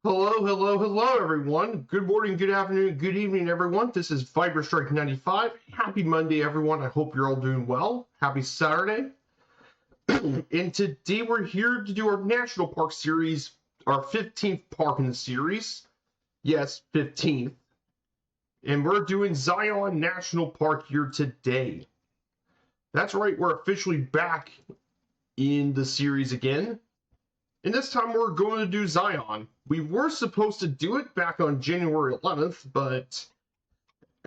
Hello, everyone. Good morning, good afternoon, good evening, everyone. This is Viper Strike 95. Happy Monday, everyone. I hope you're all doing well. Happy Saturday. And today we're here to do our National Park series, our 15th park in the series. Yes, 15th. And we're doing Zion National Park here today. That's right, we're officially back in the series again. And this time we're going to do Zion. We were supposed to do it back on January 11th, but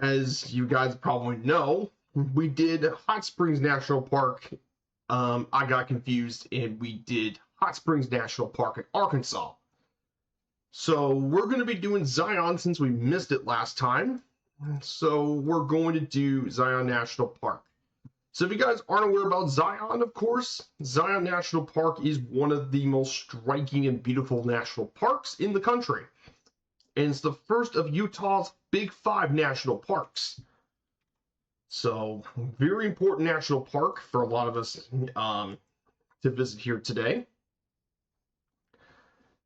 as you guys probably know, we did Hot Springs National Park. I got confused and we did Hot Springs National Park in Arkansas. So we're going to be doing Zion since we missed it last time. So we're going to do Zion National Park. So if you guys aren't aware about Zion, of course, Zion National Park is one of the most striking and beautiful national parks in the country. And it's the first of Utah's Big Five national parks. So, very important national park for a lot of us to visit here today.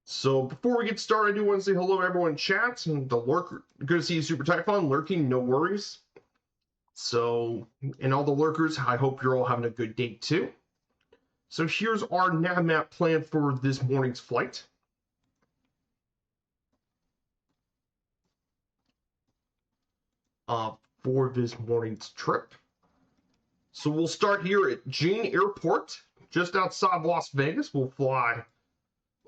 So before we get started, I do want to say hello to everyone in chat. And the lurker, good to see you, Super Typhon, lurking, no worries. So, and all the lurkers, I hope you're all having a good day too. So here's our nav map plan for this morning's flight. For this morning's trip. So we'll start here at Jane Airport, just outside Las Vegas. We'll fly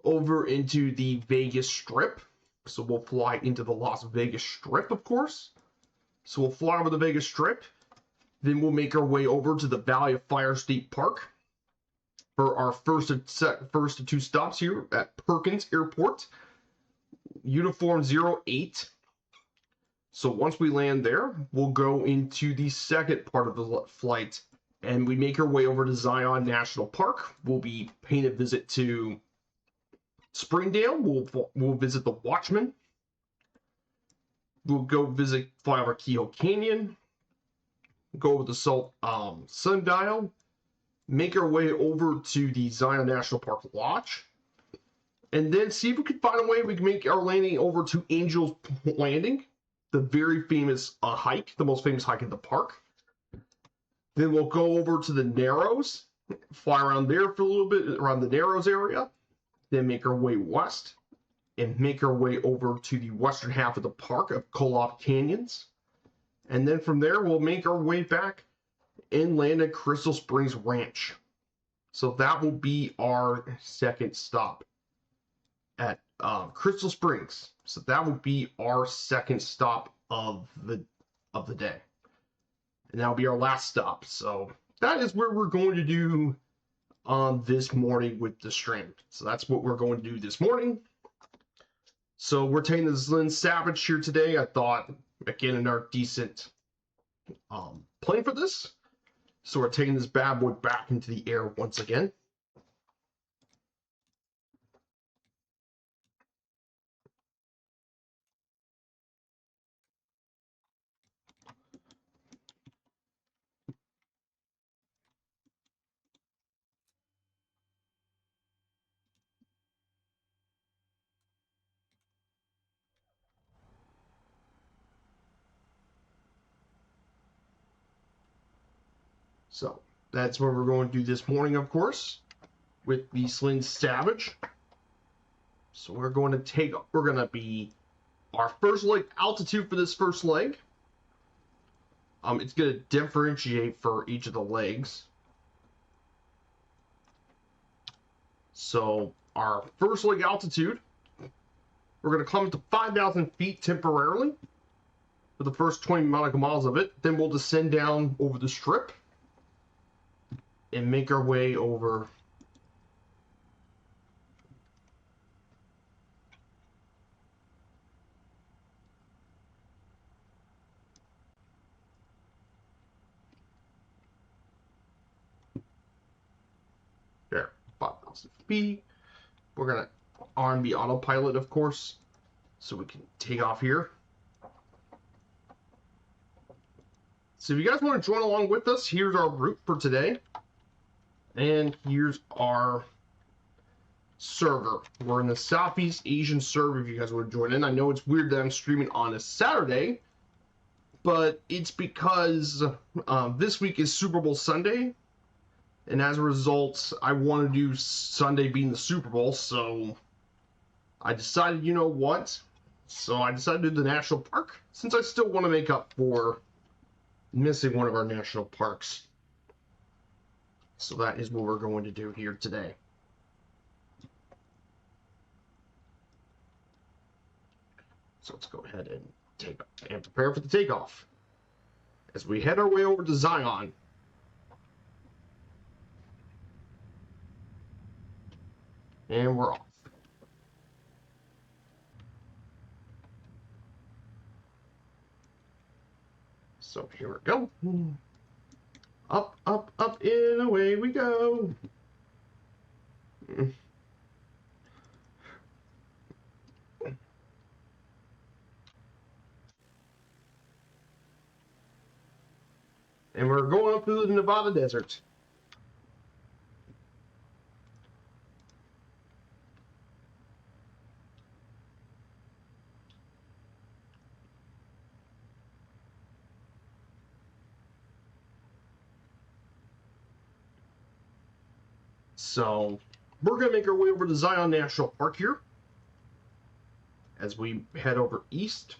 over into the Vegas Strip. So we'll fly into the Las Vegas Strip, of course. So we'll fly over the Vegas Strip, then we'll make our way over to the Valley of Fire State Park for our first of two stops here at Perkins Airport, Uniform 08. So once we land there, we'll go into the second part of the flight, and we make our way over to Zion National Park. We'll be paying a visit to Springdale. We'll visit the Watchman. We'll go fly over Kehoe Canyon, go over the Salt Sundial, make our way over to the Zion National Park Lodge, and then see if we can find a way we can make our landing over to Angel's Landing, the very famous hike, the most famous hike in the park. Then we'll go over to the Narrows, fly around there for a little bit, around the Narrows area, then make our way west, and make our way over to the western half of the park of Kolob Canyons. And then from there, we'll make our way back and land at Crystal Springs Ranch. So that will be our second stop at Crystal Springs. So that will be our second stop of the day. And that'll be our last stop. So that is where we're going to do this morning with the stream. So that's what we're going to do this morning. So we're taking the Lynn Savage here today. I thought, again, another decent plane for this. So we're taking this bad boy back into the air once again. So that's what we're going to do this morning, of course, with the Lynn Savage. So we're going to be our first leg altitude for this first leg. It's going to differentiate for each of the legs. So our first leg altitude, we're going to climb to 5,000 feet temporarily for the first 20 nautical miles of it. Then we'll descend down over the strip and make our way over there, 5,000 feet. We're gonna R&B autopilot, of course, so we can take off here. So if you guys want to join along with us, here's our route for today. And here's our server. We're in the Southeast Asian server if you guys want to join in. I know it's weird that I'm streaming on a Saturday, but it's because this week is Super Bowl Sunday, and as a result, I want to do Sunday being the Super Bowl, so I decided, you know what? So I decided to do the national park, since I still want to make up for missing one of our national parks. So that is what we're going to do here today. So let's go ahead and prepare for the takeoff as we head our way over to Zion. And we're off. So here we go. Up, up, up, and away we go. And we're going up through the Nevada desert. So we're going to make our way over to Zion National Park here as we head over east.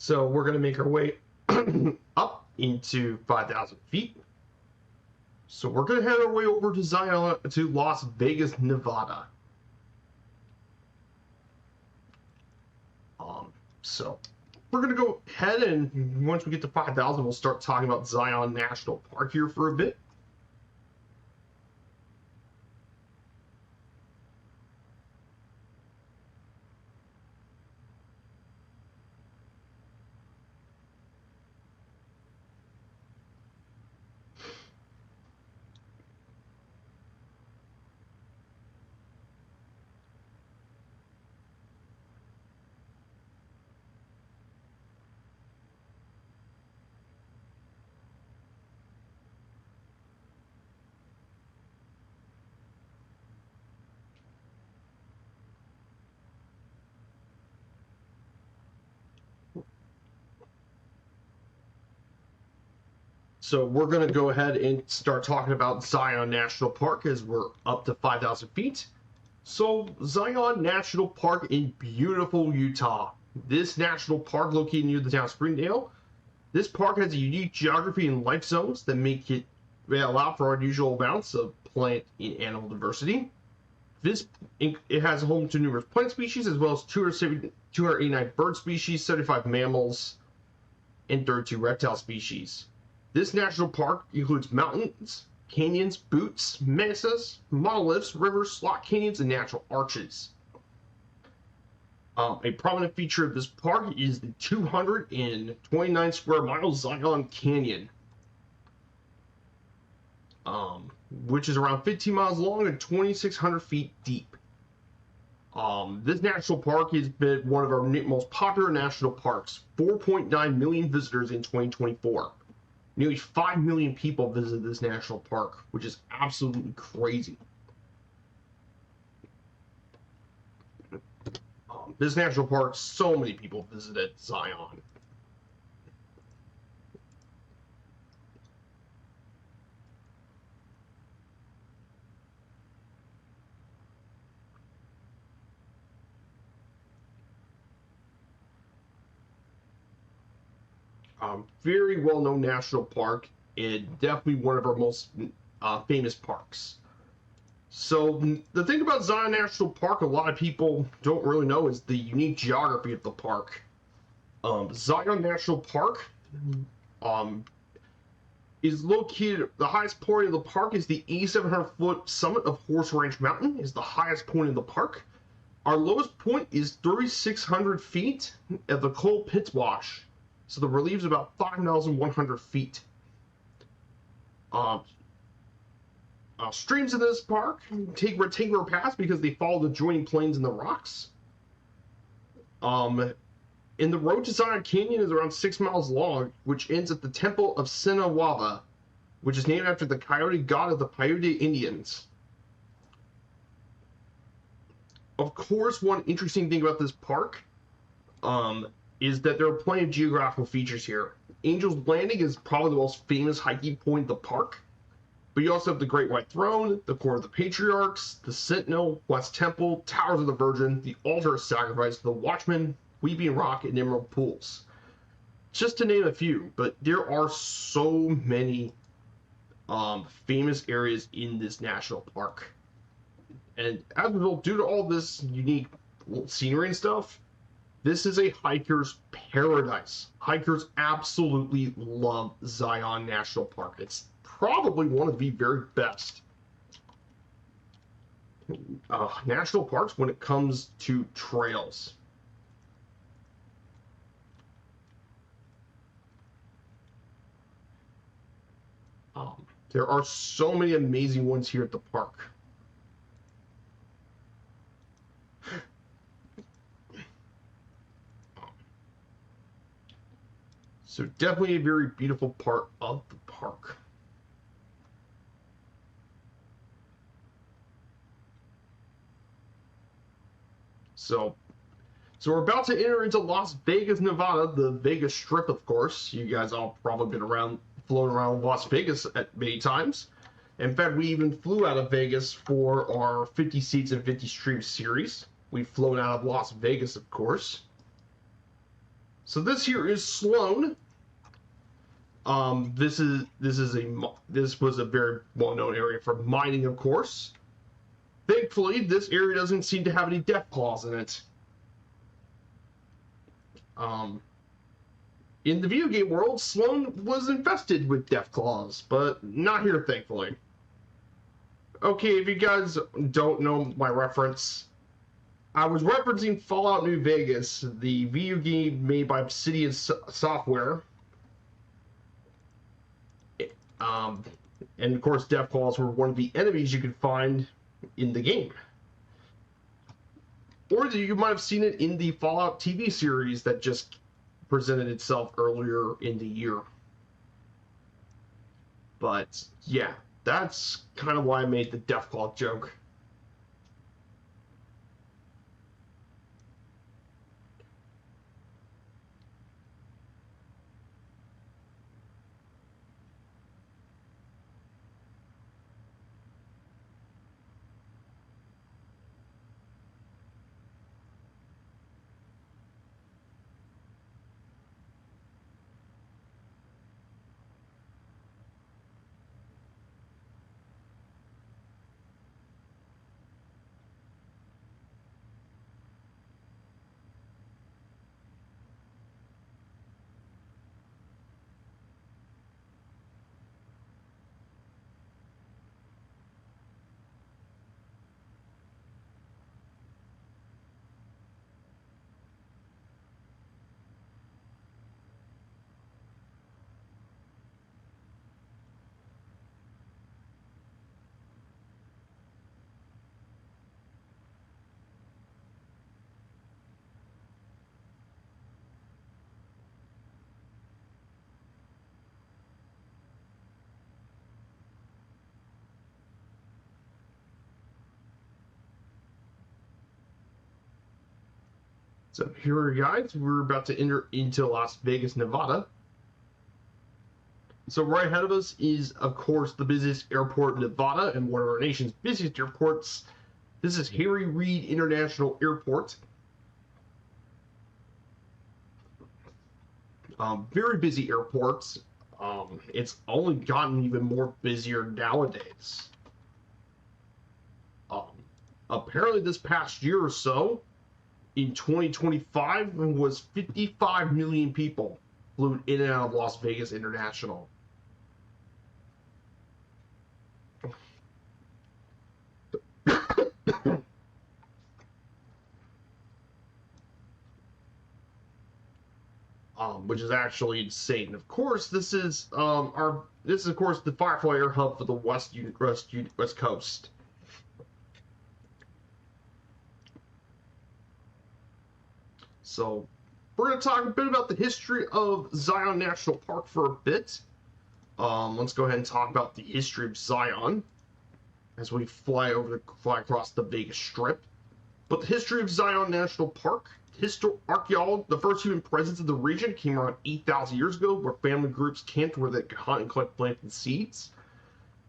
So we're going to make our way up into 5,000 feet. So we're going to head our way over to Zion, to Las Vegas, Nevada. So we're going to go ahead, and once we get to 5,000, we'll start talking about Zion National Park here for a bit. So we're going to go ahead and start talking about Zion National Park as we're up to 5,000 feet. So Zion National Park in beautiful Utah. This national park located near the town of Springdale. This park has a unique geography and life zones that allow for unusual amounts of plant and animal diversity. It has home to numerous plant species as well as 289 bird species, 75 mammals, and 32 reptile species. This national park includes mountains, canyons, buttes, mesas, monoliths, rivers, slot canyons, and natural arches. A prominent feature of this park is the 229 square mile Zion Canyon, which is around 15 miles long and 2,600 feet deep. This national park has been one of our most popular national parks. 4.9 million visitors in 2024. Nearly 5 million people visit this national park, which is absolutely crazy. This national park, so many people visited Zion. Very well-known national park, and definitely one of our most famous parks. So the thing about Zion National Park, a lot of people don't really know, is the unique geography of the park. Zion National Park is located, the highest point of the park is the 8,700-foot summit of Horse Ranch Mountain, is the highest point of the park. Our lowest point is 3,600 feet at the Coal Pits Wash. So the relief is about 5,100 feet. Streams in this park take rectangular paths because they follow the joining plains in the rocks. And the road to Zion Canyon is around 6 miles long, which ends at the Temple of Sinawava, which is named after the coyote god of the Paiute Indians. Of course, one interesting thing about this park is that there are plenty of geographical features here. Angel's Landing is probably the most famous hiking point in the park, but you also have the Great White Throne, the Court of the Patriarchs, the Sentinel, West Temple, Towers of the Virgin, the Altar of Sacrifice, the Watchman, Weeping Rock, and Emerald Pools. Just to name a few, but there are so many famous areas in this national park. And as a result, due to all this unique scenery and stuff, this is a hiker's paradise. Hikers absolutely love Zion National Park. It's probably one of the very best national parks when it comes to trails. There are so many amazing ones here at the park. So definitely a very beautiful part of the park. So we're about to enter into Las Vegas, Nevada, the Vegas Strip, of course. You guys all probably been flown around Las Vegas at many times. In fact, we even flew out of Vegas for our 50 Seats and 50 Streams series. We've flown out of Las Vegas, of course. So this here is Sloan. This was a very well-known area for mining, of course. Thankfully, this area doesn't seem to have any death claws in it. In the video game world, Sloan was infested with death claws, but not here, thankfully. Okay, if you guys don't know my reference, I was referencing Fallout New Vegas, the video game made by Obsidian Software. And of course, death claws were one of the enemies you could find in the game. Or you might have seen it in the Fallout TV series that just presented itself earlier in the year. But yeah, that's kind of why I made the Deathclaw joke. So here, guys, we're about to enter into Las Vegas, Nevada. So right ahead of us is, of course, the busiest airport in Nevada and one of our nation's busiest airports. This is Harry Reid International Airport. Very busy airport. It's only gotten even more busier nowadays. Apparently this past year or so, in 2025, was 55 million people flew in and out of Las Vegas International. which is actually insane. Of course, this is of course the Firefly Air Hub for the West Coast. So we're going to talk a bit about the history of Zion National Park for a bit. Let's go ahead and talk about the history of Zion as we fly across the Vegas Strip. But the history of Zion National Park, archaeology, the first human presence in the region came around 8,000 years ago, where family groups camped where they could hunt and collect plants and seeds.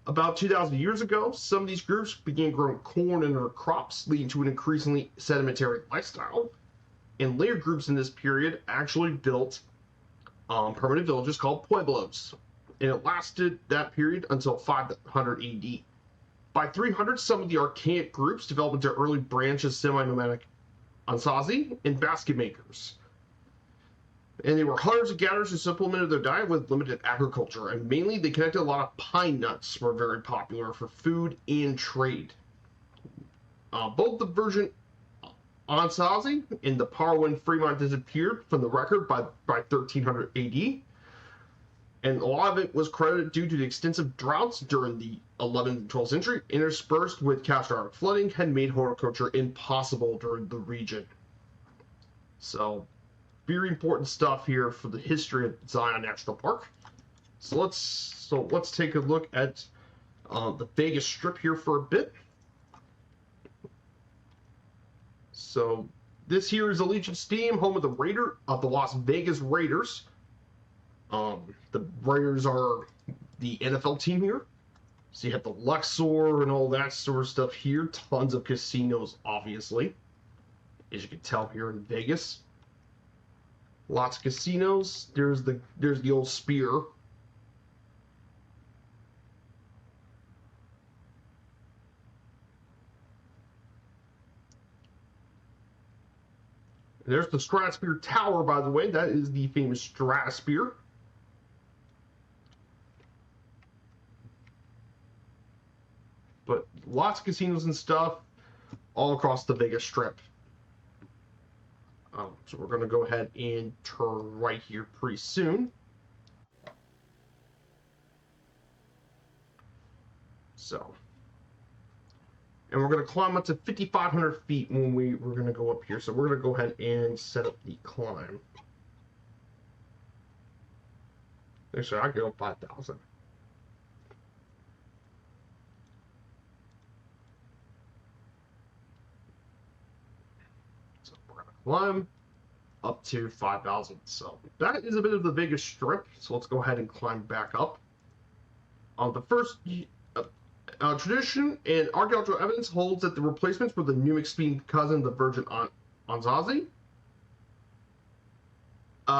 About 2,000 years ago, some of these groups began growing corn and other crops, leading to an increasingly sedimentary lifestyle. And later groups in this period actually built permanent villages called pueblos. And it lasted that period until 500 AD. By 300, some of the archaic groups developed into early branches semi-nomadic Ansazi and basket makers. And they were hunters and gatherers who supplemented their diet with limited agriculture. And mainly they connected a lot of pine nuts were very popular for food and trade. Both the version Ansazi and the Parwin Fremont disappeared from the record by 1300 AD. And a lot of it was credited due to the extensive droughts during the 11th and 12th century, interspersed with catastrophic flooding, had made horticulture impossible during the region. So, very important stuff here for the history of Zion National Park. So let's take a look at the Vegas Strip here for a bit. So this here is Allegiant Stadium, home of the Las Vegas Raiders. The Raiders are the NFL team here. So you have the Luxor and all that sort of stuff here. Tons of casinos, obviously, as you can tell here in Vegas. Lots of casinos. There's the old Spear. There's the Stratosphere Tower, by the way. That is the famous Stratosphere. But lots of casinos and stuff all across the Vegas Strip. So we're going to go ahead and turn right here pretty soon. So, and we're going to climb up to 5,500 feet when we're going to go up here. So we're going to go ahead and set up the climb. Actually, I go up 5,000. So we're going to climb up to 5,000. So that is a bit of the Vegas Strip. So let's go ahead and climb back up. The first tradition and archaeological evidence holds that the replacements were the Numic-speaking cousin of the Virgin Anzazi,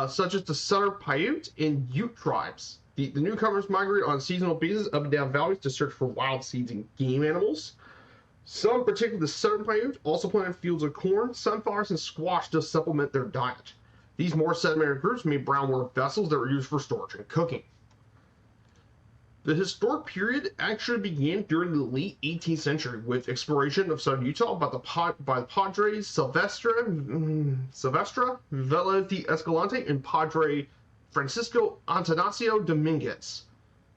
such as the Southern Paiute and Ute tribes. The newcomers migrate on a seasonal basis up and down valleys to search for wild seeds and game animals. Some, particularly the Southern Paiute, also planted fields of corn, sunflowers, and squash to supplement their diet. These more sedimentary groups made brownware vessels that were used for storage and cooking. The historic period actually began during the late 18th century with exploration of southern Utah by the Padres Silvestre Vela de Escalante and Padre Francisco Antanasio Dominguez.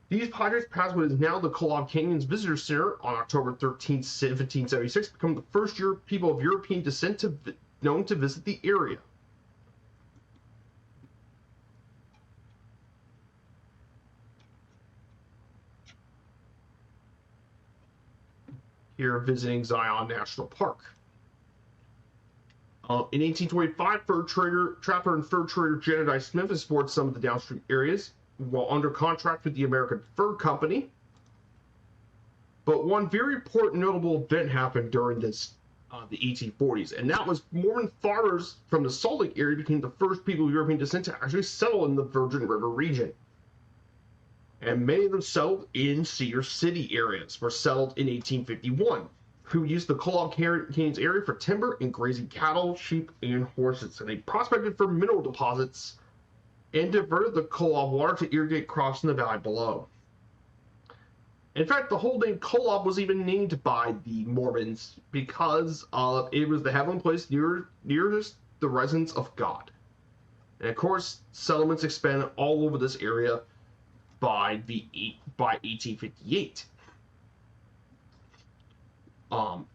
These Padres passed what is now the Kolob Canyons Visitor Center on October 13, 1776, becoming the first people of European descent known to visit the area. Here visiting Zion National Park. In 1825, trapper and fur trader Jedediah Smith explored some of the downstream areas while under contract with the American Fur Company. But one very important notable event happened during the 1840s, and that was Mormon farmers from the Salt Lake area became the first people of European descent to actually settle in the Virgin River region. And many of them settled in Cedar City areas, were settled in 1851, who used the Kolob Canyons area for timber and grazing cattle, sheep, and horses. And they prospected for mineral deposits and diverted the Kolob water to irrigate crops in the valley below. In fact, the whole name Kolob was even named by the Mormons because it was the heavenly place nearest the residence of God. And of course, settlements expanded all over this area by 1858. Now,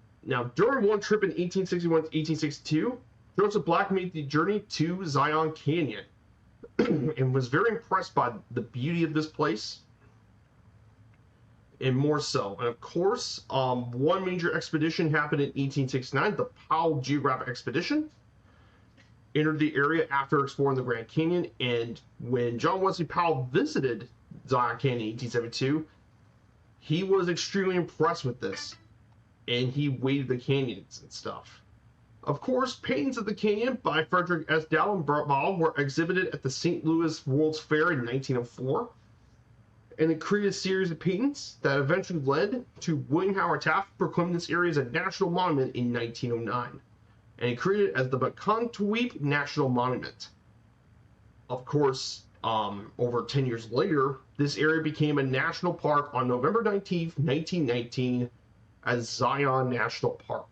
during one trip in 1861 to 1862, Joseph Black made the journey to Zion Canyon and was very impressed by the beauty of this place, and more so. And of course, one major expedition happened in 1869, the Powell Geographic Expedition. Entered the area after exploring the Grand Canyon, and when John Wesley Powell visited Zion Canyon in 1872, he was extremely impressed with this, and he waded the canyons and stuff. Of course, paintings of the canyon by Frederick S. Dow and Bert Ball were exhibited at the St. Louis World's Fair in 1904, and it created a series of paintings that eventually led to William Howard Taft proclaiming this area as a national monument in 1909, and it created as the Macontweep National Monument. Of course, over 10 years later, this area became a national park on November 19th, 1919, as Zion National Park.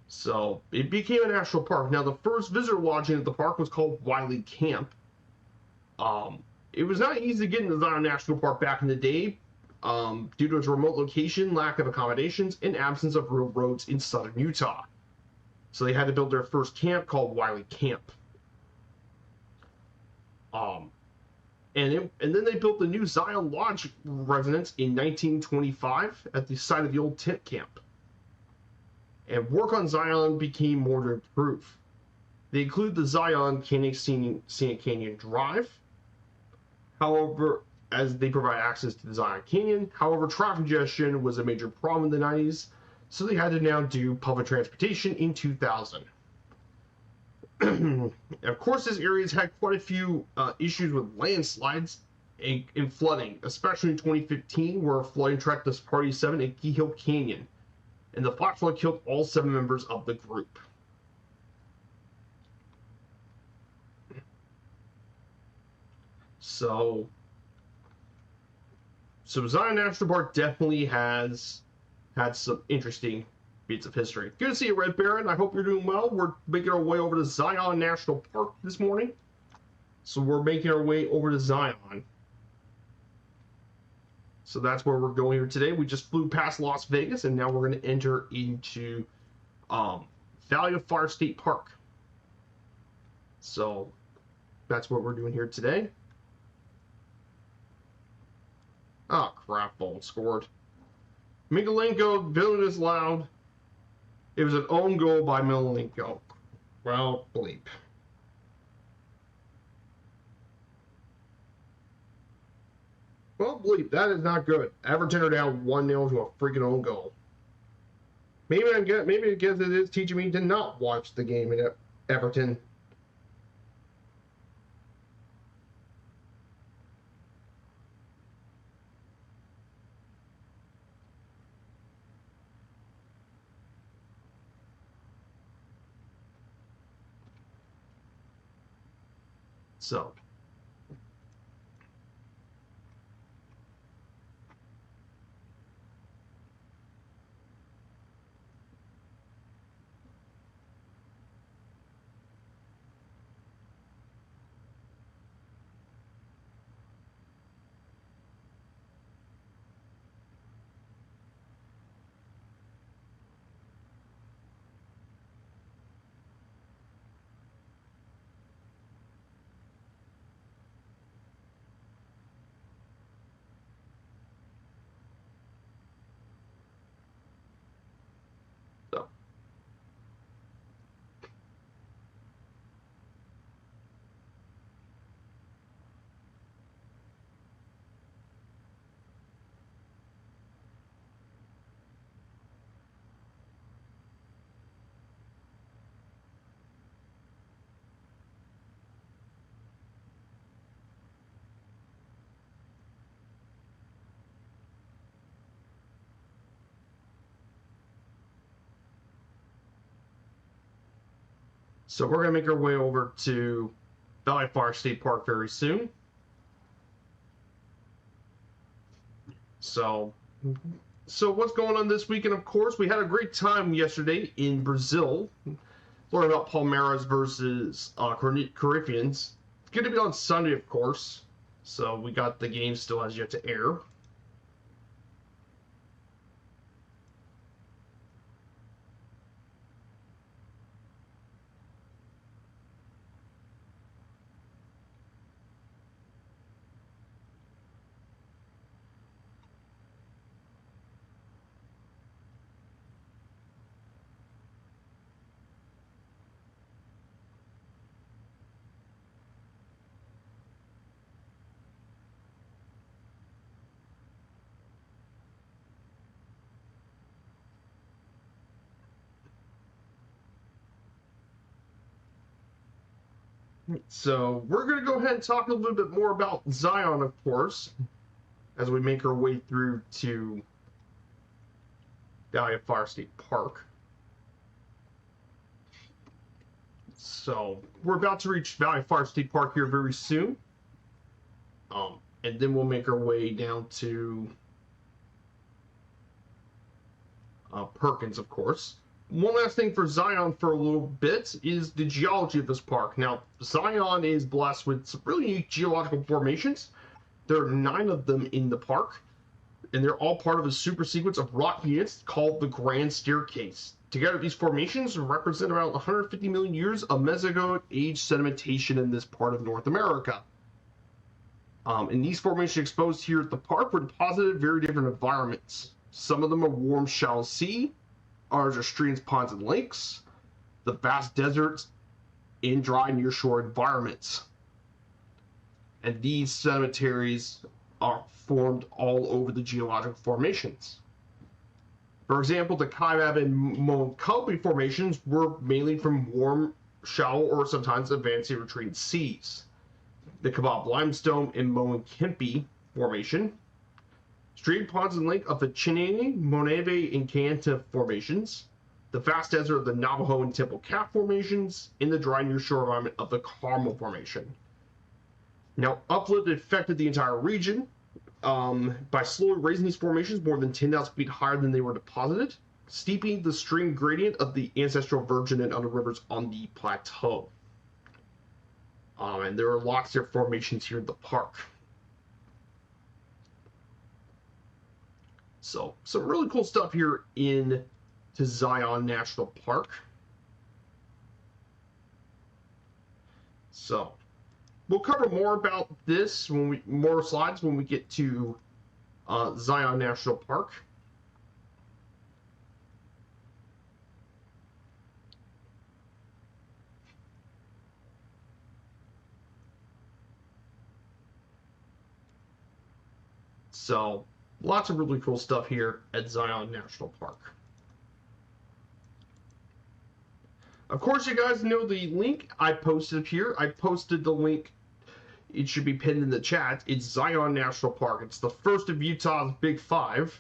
So it became a national park. Now, the first visitor lodging at the park was called Wiley Camp. It was not easy to get into Zion National Park back in the day due to its remote location, lack of accommodations, and absence of real roads in southern Utah. So they had to build their first camp called Wiley Camp. And then they built the new Zion Lodge residence in 1925 at the site of the old tent camp. And work on Zion became more to improve. They include the Zion Scenic Canyon Drive. However, as they provide access to the Zion Canyon. However, traffic congestion was a major problem in the 90s, so they had to now do public transportation in 2000. Of course, this area has had quite a few issues with landslides and flooding, especially in 2015, where flooding tracked the Party 7 at Key Hill Canyon, and the flash flood killed all 7 members of the group. So Zion National Park definitely has had some interesting bits of history. Good to see you, Red Baron. I hope you're doing well. We're making our way over to Zion National Park this morning. So we're making our way over to Zion. So that's where we're going here today. We just flew past Las Vegas, and now we're going to enter into Valley of Fire State Park. So that's what we're doing here today. Oh, crap, Bolton scored. Mikalenko, villain is loud. It was an own goal by Mikalenko. Well, bleep. Well, bleep, that is not good. Everton are down 1-0 to a freaking own goal. Maybe because it is teaching me to not watch the game in Everton. So So we're going to make our way over to Valley Fire State Park very soon. So what's going on this weekend? Of course, we had a great time yesterday in Brazil. learn about Palmeiras versus Corinthians. It's going to be on Sunday, of course. So we got the game still has yet to air. So we're going to go ahead and talk a little bit more about Zion, of course, as we make our way through to Valley of Fire State Park. So we're about to reach Valley of Fire State Park here very soon. And then we'll make our way down to Perkins, of course. One last thing for Zion for a little bit is the geology of this park. Now, Zion is blessed with some really unique geological formations. There are 9 of them in the park, and they're all part of a super sequence of rock units called the Grand Staircase. Together, these formations represent around 150 million years of Mesozoic age sedimentation in this part of North America. And these formations exposed here at the park were deposited in very different environments. Some of them are warm, shallow sea, others are streams, ponds, and lakes, the vast deserts, and dry nearshore environments. And these sedimentaries are formed all over the geological formations. For example, the Kaibab and Moenkopi formations were mainly from warm, shallow, or sometimes advanced retreated seas. The Kabab Limestone and Moenkopi formation, stream, ponds, and lake of the Chinene, Monave, and Kayenta formations, the vast desert of the Navajo and Temple Cap formations, and the dry nearshore environment of the Carmel formation. Now, uplift affected the entire region by slowly raising these formations more than 10,000 feet higher than they were deposited, steepening the stream gradient of the ancestral virgin and other rivers on the plateau. And there are lots of formations here in the park. So, some really cool stuff here in Zion National Park. So, we'll cover more about this more slides when we get to Zion National Park. So, lots of really cool stuff here at Zion National Park. Of course, you guys know the link I posted here. I posted the link. It should be pinned in the chat. It's Zion National Park. It's the first of Utah's Big 5.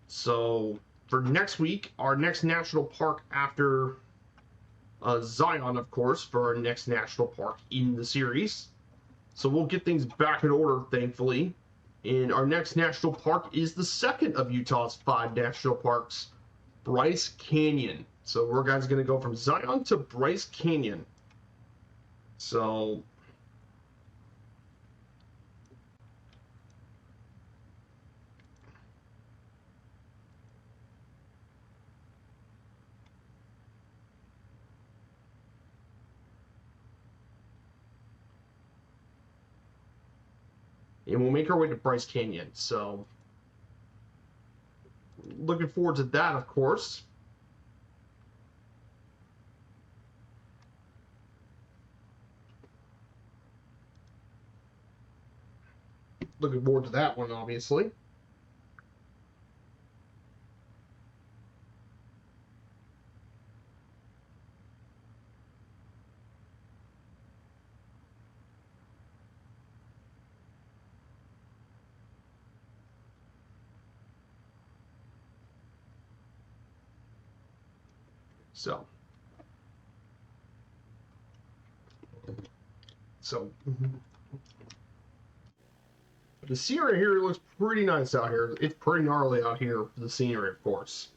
So, for next week, our next national park after Zion, of course, for our next national park in the series. So, we'll get things back in order, thankfully. And our next national park is the second of Utah's 5 national parks, Bryce Canyon. So we're guys going to go from Zion to Bryce Canyon. So and we'll make our way to Bryce Canyon. So looking forward to that, of course. Looking forward to that one, obviously. So the scenery here looks pretty nice out here. It's pretty gnarly out here, the scenery, of course.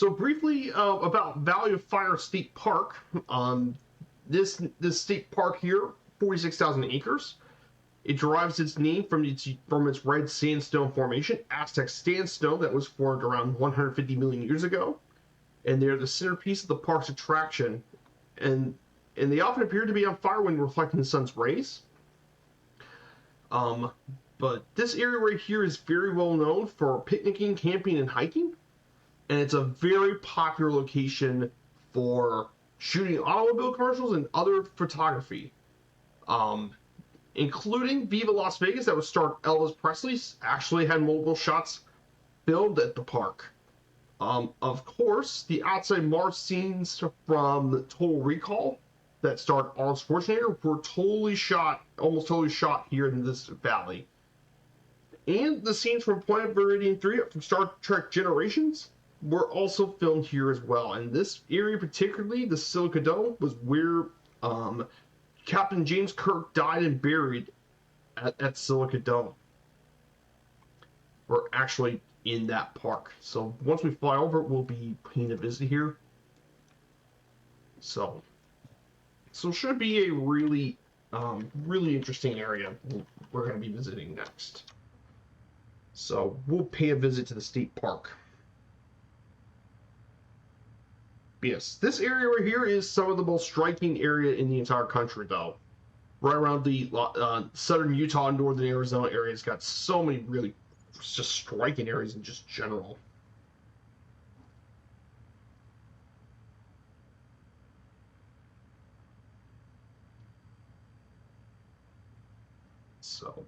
So briefly about Valley of Fire State Park. This state park here, 46,000 acres. It derives its name from its red sandstone formation, Aztec sandstone that was formed around 150 million years ago, and they're the centerpiece of the park's attraction. And they often appear to be on fire when reflecting the sun's rays. But this area right here is very well known for picnicking, camping, and hiking, and it's a very popular location for shooting automobile commercials and other photography. Including Viva Las Vegas, that was starred Elvis Presley, actually had multiple shots filmed at the park. Of course, the outside Mars scenes from Total Recall that starred Arnold Schwarzenegger were almost totally shot here in this valley. And the scenes from Planet Viridian 3 from Star Trek Generations were also filmed here as well. And this area, particularly the Silica Dome, was where Captain James Kirk died and buried at Silica Dome. We're actually in that park. So once we fly over, we'll be paying a visit here. So should be a really, really interesting area we're going to be visiting next. So we'll pay a visit to the state park. Yes, this area right here is some of the most striking area in the entire country, though. Right around the southern Utah, northern Arizona area, it's got so many really just striking areas in just general. So.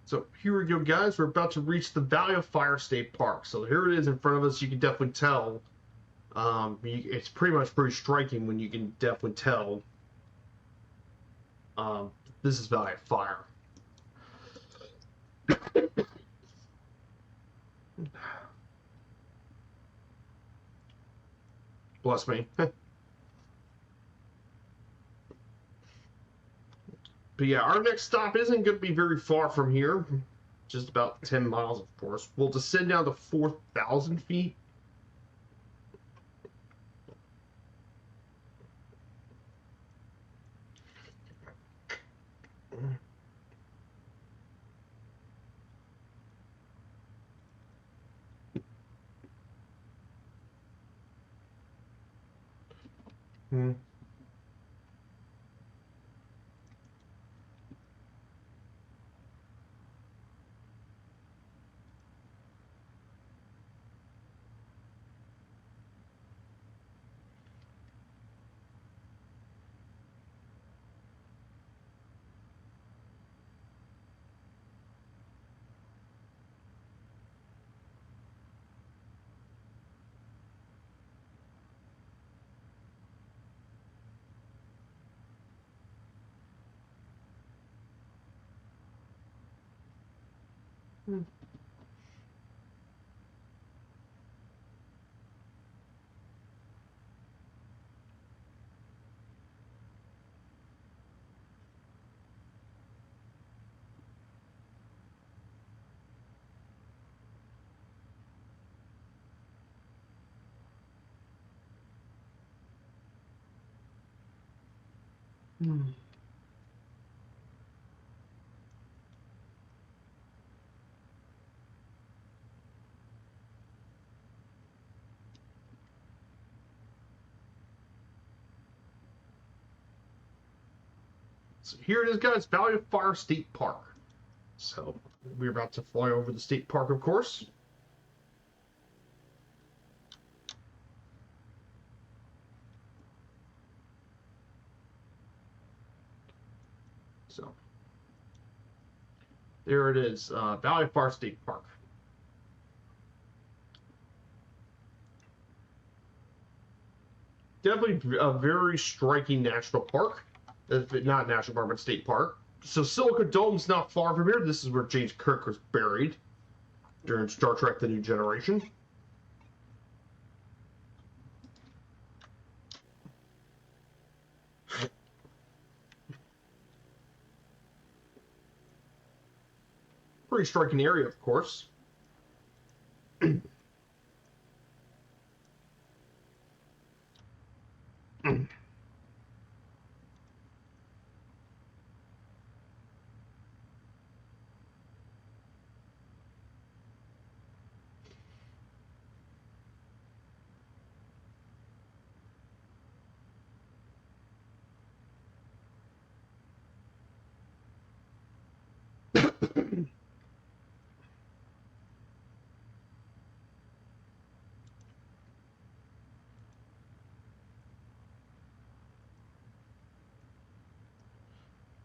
So here we go, guys. We're about to reach the Valley of Fire State Park. So here it is in front of us. You can definitely tell. It's pretty striking when you can definitely tell. This is Valley of Fire. Bless me. But yeah, our next stop isn't going to be very far from here. Just about 10 miles, of course. We'll descend down to 4,000 feet. Hmm. So here it is, guys, Valley of Fire State Park. So we're about to fly over the state park, of course. So there it is, Valley of Fire State Park. Definitely a very striking national park. Not national park, but state park. So Silica Dome's not far from here. This is where James Kirk was buried during Star Trek: The New Generation. Pretty striking area, of course.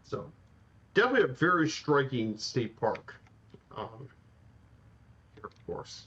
So definitely a very striking state park. Here, of course.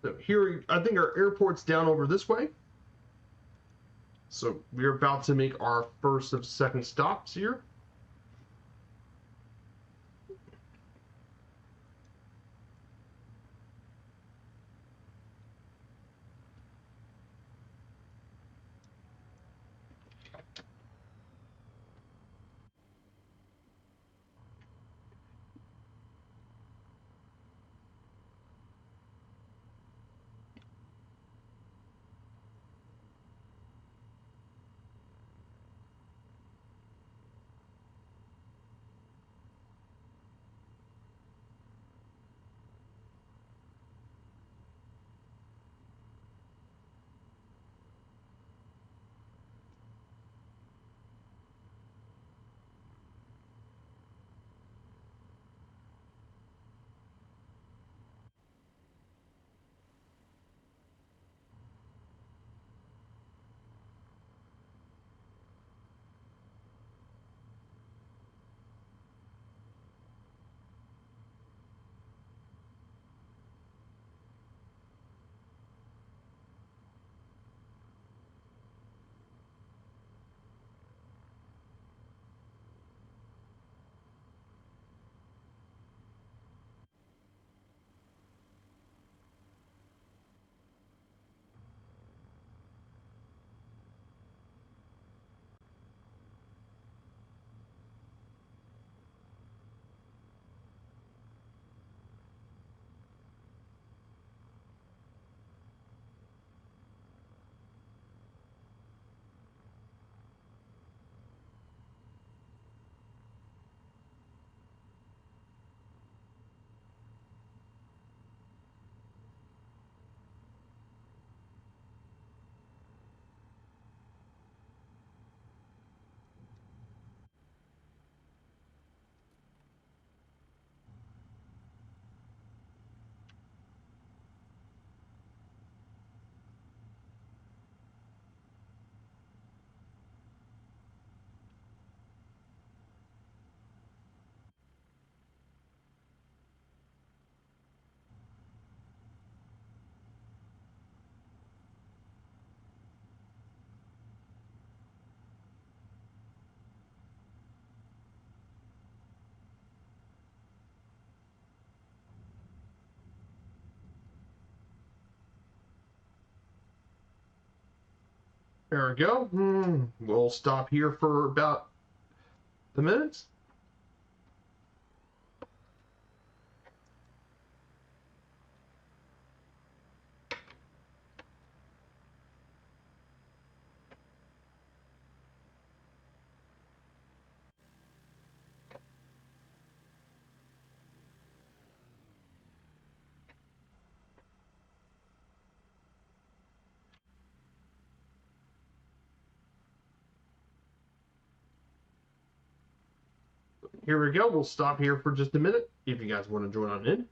So here, I think our airport's down over this way. So we're about to make our first of second stops here. There we go. We'll stop here for about the minutes. Here we go. We'll stop here for just a minute if you guys want to join on in.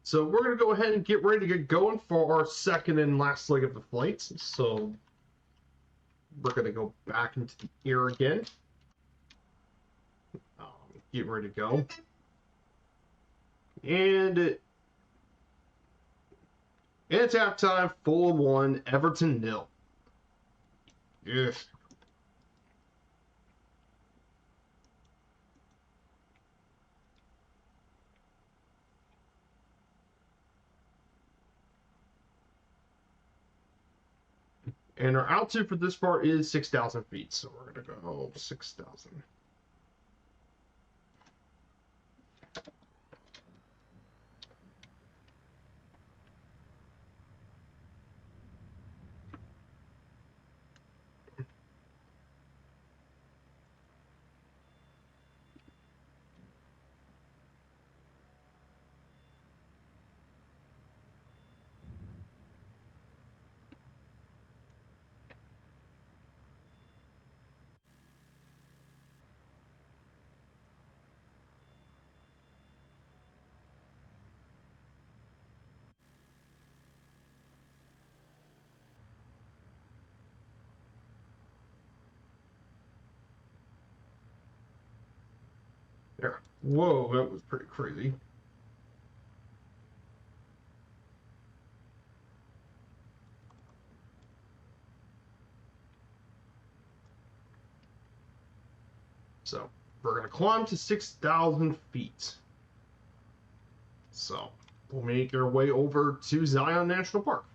So we're going to go ahead and get ready to get going for our second and last leg of the flights. So we're going to go back into the air again. Get ready to go. And it's halftime, Fulham 1, Everton 0. Yes. And our altitude for this part is 6,000 feet. So we're going to go 6,000. There. Whoa, that was pretty crazy. So we're going to climb to 6,000 feet. So we'll make our way over to Zion National Park.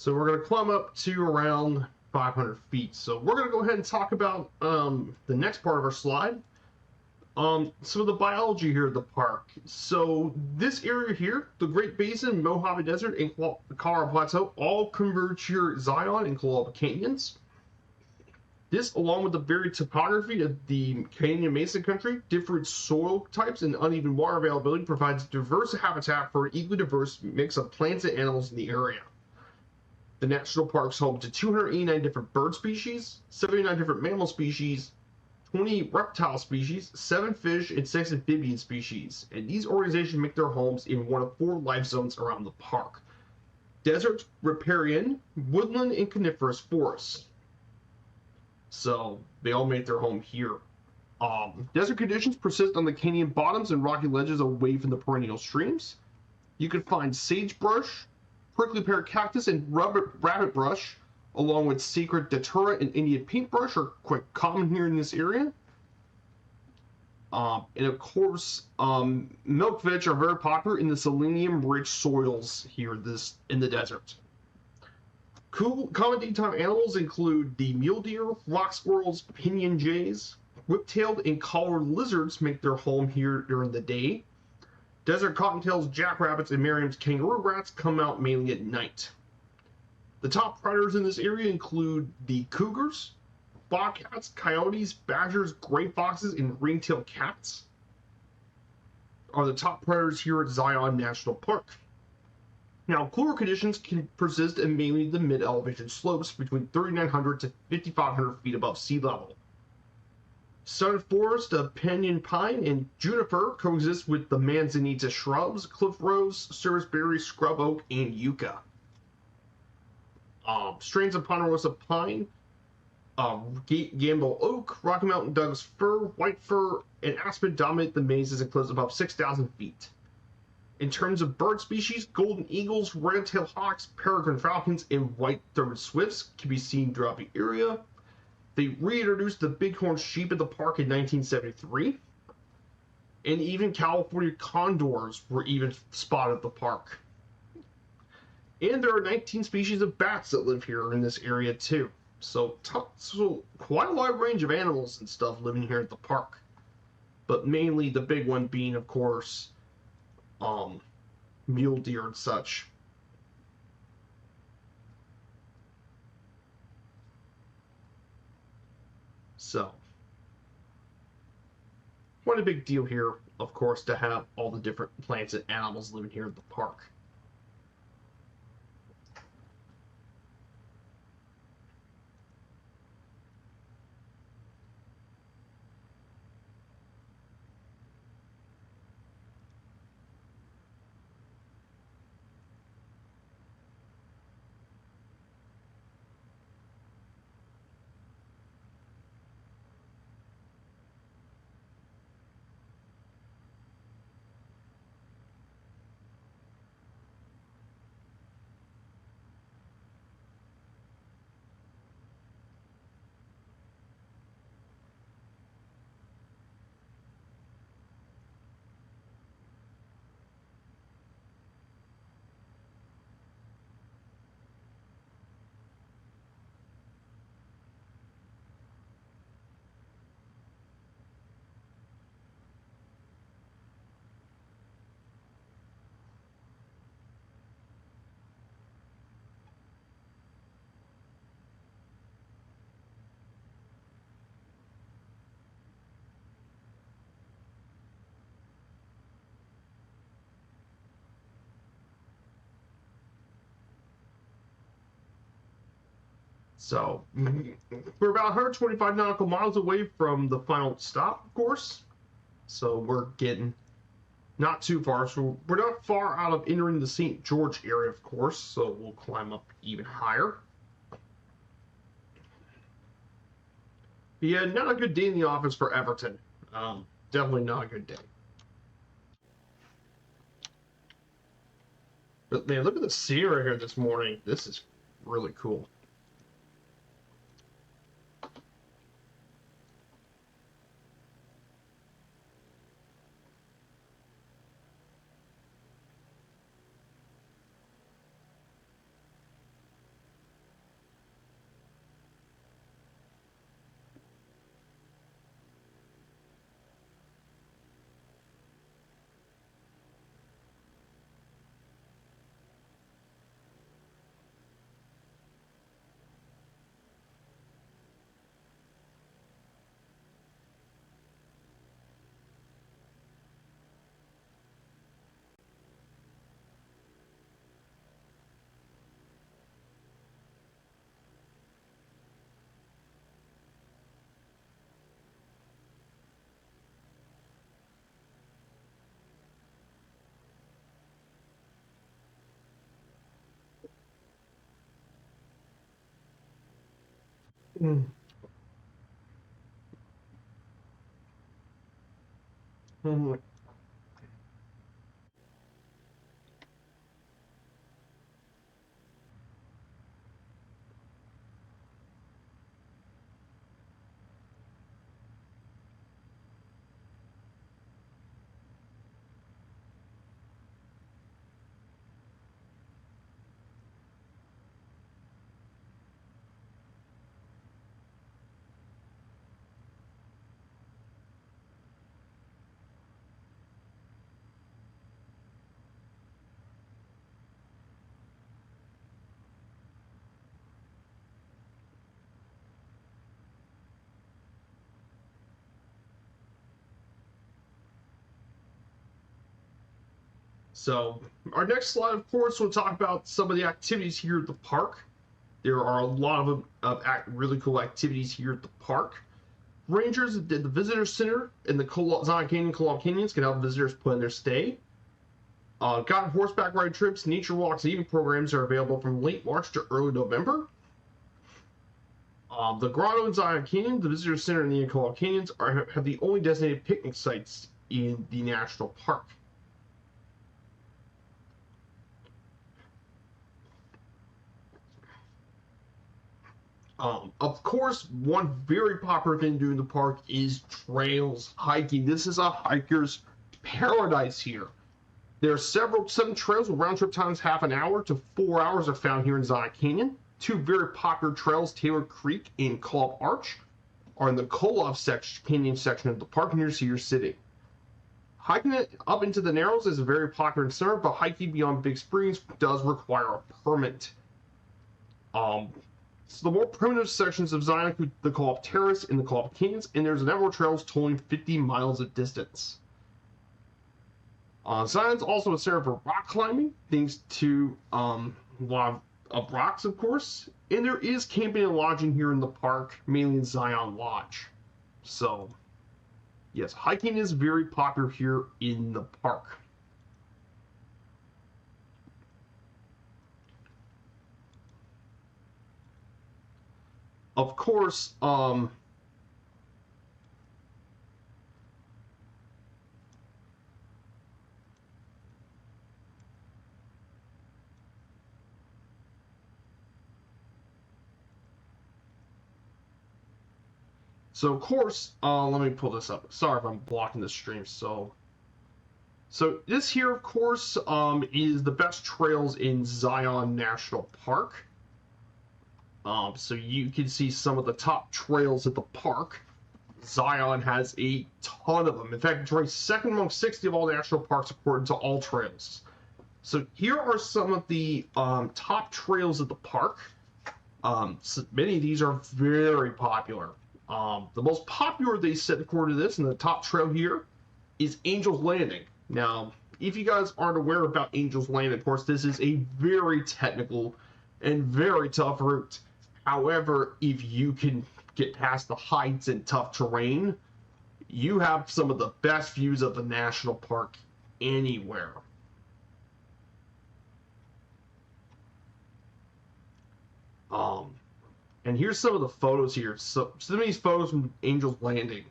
So we're going to climb up to around 500 feet. So we're going to go ahead and talk about the next part of our slide. Some of the biology here at the park. So this area here, the Great Basin, Mojave Desert, and the Colorado Plateau all converge here at Zion and Colorado Canyons. This, along with the varied topography of the Canyon Mesa country, different soil types, and uneven water availability, provides diverse habitat for an equally diverse mix of plants and animals in the area. The national park is home to 289 different bird species, 79 different mammal species, 20 reptile species, 7 fish, and 6 amphibian species. And these organizations make their homes in one of 4 life zones around the park: desert, riparian, woodland, and coniferous forests. So they all make their home here. Desert conditions persist on the canyon bottoms and rocky ledges away from the perennial streams. You can find sagebrush, prickly pear cactus, and rabbit brush, along with sacred datura and Indian paintbrush, are quite common here in this area. And of course, milk veg are very popular in the selenium-rich soils here in the desert. Common daytime animals include the mule deer, rock squirrels, pinyon jays, whip-tailed and collared lizards make their home here during the day. Desert cottontails, jackrabbits, and Merriam's kangaroo rats come out mainly at night. The top predators in this area include the cougars, bobcats, coyotes, badgers, gray foxes, and ring-tailed cats are the top predators here at Zion National Park. Now, cooler conditions can persist in mainly the mid-elevation slopes between 3,900 to 5,500 feet above sea level. Stunted forest of pinyon pine and juniper coexist with the manzanita shrubs, cliff rose, serviceberry, scrub oak, and yucca. Strains of ponderosa pine, gamble oak, Rocky Mountain Douglas fir, white fir, and aspen dominate the mazes and cliffs above 6,000 feet. In terms of bird species, golden eagles, red-tailed hawks, peregrine falcons, and white-throated swifts can be seen throughout the area. They reintroduced the bighorn sheep at the park in 1973, and even California condors were even spotted at the park. And there are 19 species of bats that live here in this area too. So quite a wide range of animals and stuff living here at the park. But mainly the big one being, of course, mule deer and such. So, quite a big deal here, of course, to have all the different plants and animals living here at the park. So, we're about 125 nautical miles away from the final stop, of course. So we're getting not too far. So we're not far out of entering the St. George area, of course. So we'll climb up even higher. But yeah, not a good day in the office for Everton. Definitely not a good day. But man, look at the scenery here this morning. This is really cool. Mm. Mm. So our next slide, of course, we'll talk about some of the activities here at the park. There are a lot of really cool activities here at the park. Rangers at the visitor center in the Zion Canyon, Co-op Canyons can help visitors plan their stay. Guided horseback ride trips, nature walks, and evening programs are available from late March to early November. The Grotto in Zion Canyon, the visitor center in the Co-op Canyons have the only designated picnic sites in the national park. Of course, one very popular thing to do in the park is trails, hiking. This is a hiker's paradise here. There are seven trails with round trip times half an hour to 4 hours are found here in Zion Canyon. Two very popular trails, Taylor Creek and Co-op Arch, are in the Co-op Canyon section of the park near Cedar City. Hiking it up into the Narrows is very popular in summer, but hiking beyond Big Springs does require a permit. So the more primitive sections of Zion include the Co-op Terrace and the Co-op Canyons, and there's network trails totaling 50 miles of distance. Zion's also a center for rock climbing, thanks to a lot of rocks, of course. And there is camping and lodging here in the park, mainly in Zion Lodge. So, yes, hiking is very popular here in the park. Of course, so of course, let me pull this up. Sorry if I'm blocking the stream. So this here, of course, is the best trails in Zion National Park. So you can see some of the top trails at the park. Zion has a ton of them. In fact, it's ranked second among 60 of all national parks according to All Trails. So here are some of the top trails at the park. So many of these are very popular. The most popular they said according to this, and the top trail here, is Angel's Landing. Now, if you guys aren't aware about Angel's Landing, of course, this is a very technical and very tough route. However, if you can get past the heights and tough terrain, you have some of the best views of the national park anywhere. And here's some of the photos here. So some of these photos from Angel's Landing.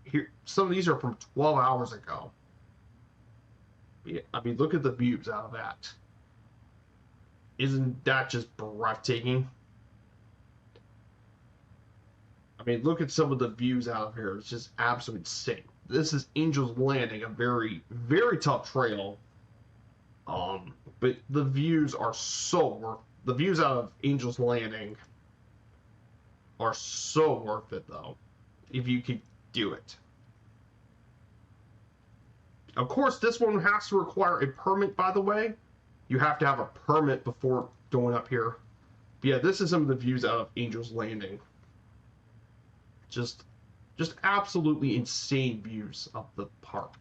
Here, some of these are from 12 hours ago. Yeah, I mean, look at the views out of that. Isn't that just breathtaking? I mean, look at some of the views out of here. It's just absolutely insane. This is Angel's Landing, a very, very tough trail. But the views are the views out of Angel's Landing are so worth it, though, if you could do it. Of course, this one has to require a permit, by the way. You have to have a permit before going up here. But yeah, this is some of the views out of Angel's Landing. Just absolutely insane views of the park.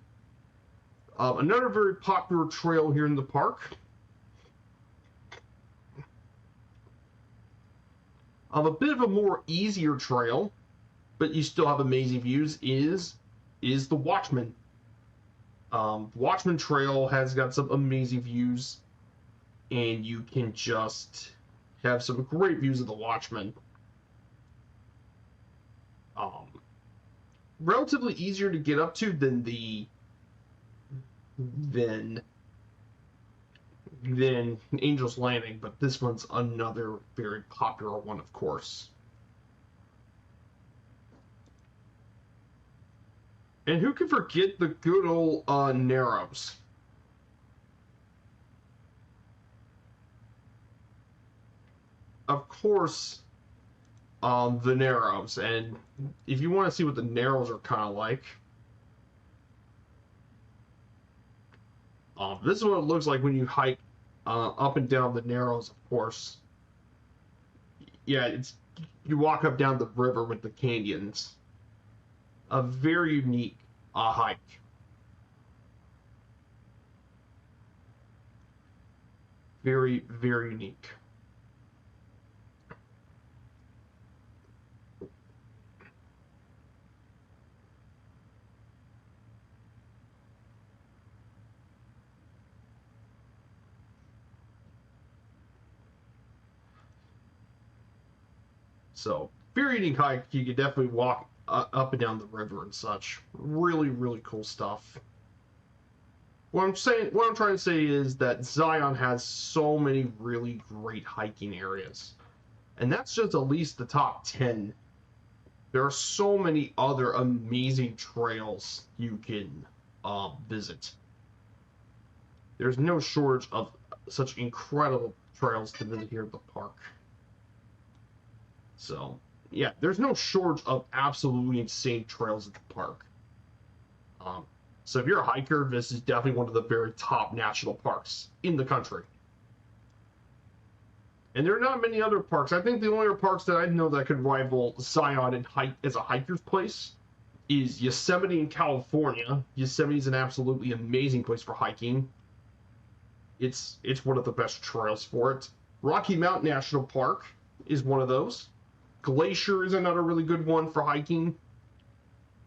Another very popular trail here in the park. A bit of a more easier trail, but you still have amazing views, is the Watchman. Watchman Trail has got some amazing views. and you can just have some great views of the Watchmen. Relatively easier to get up to than Angel's Landing, but this one's another very popular one, of course. And who can forget the good old Narrows? Of course, the Narrows. And if you want to see what the Narrows are kind of like, this is what it looks like when you hike up and down the Narrows, of course. Yeah, you walk up down the river with the canyons. A very unique hike. Very, very unique. So, very unique hike. You could definitely walk up and down the river and such. Really, really cool stuff. What I'm trying to say is that Zion has so many really great hiking areas, and that's just at least the top 10. There are so many other amazing trails you can visit. There's no shortage of such incredible trails to visit here at the park. So, yeah, there's no shortage of absolutely insane trails at the park. So if you're a hiker, this is definitely one of the very top national parks in the country. And there are not many other parks. I think the only other parks that I know that could rival Zion in hike as a hiker's place is Yosemite in California. Yosemite is an absolutely amazing place for hiking. It's one of the best trails for it. Rocky Mountain National Park is one of those. Glacier is another really good one for hiking.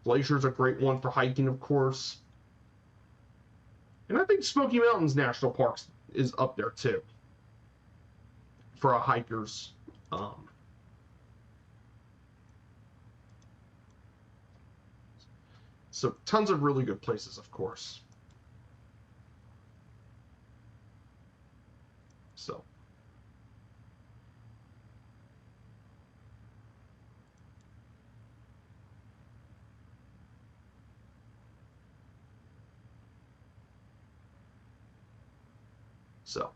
Glacier is a great one for hiking, of course. And I think Smoky Mountains National Park is up there too for hikers. So tons of really good places, of course. So. So.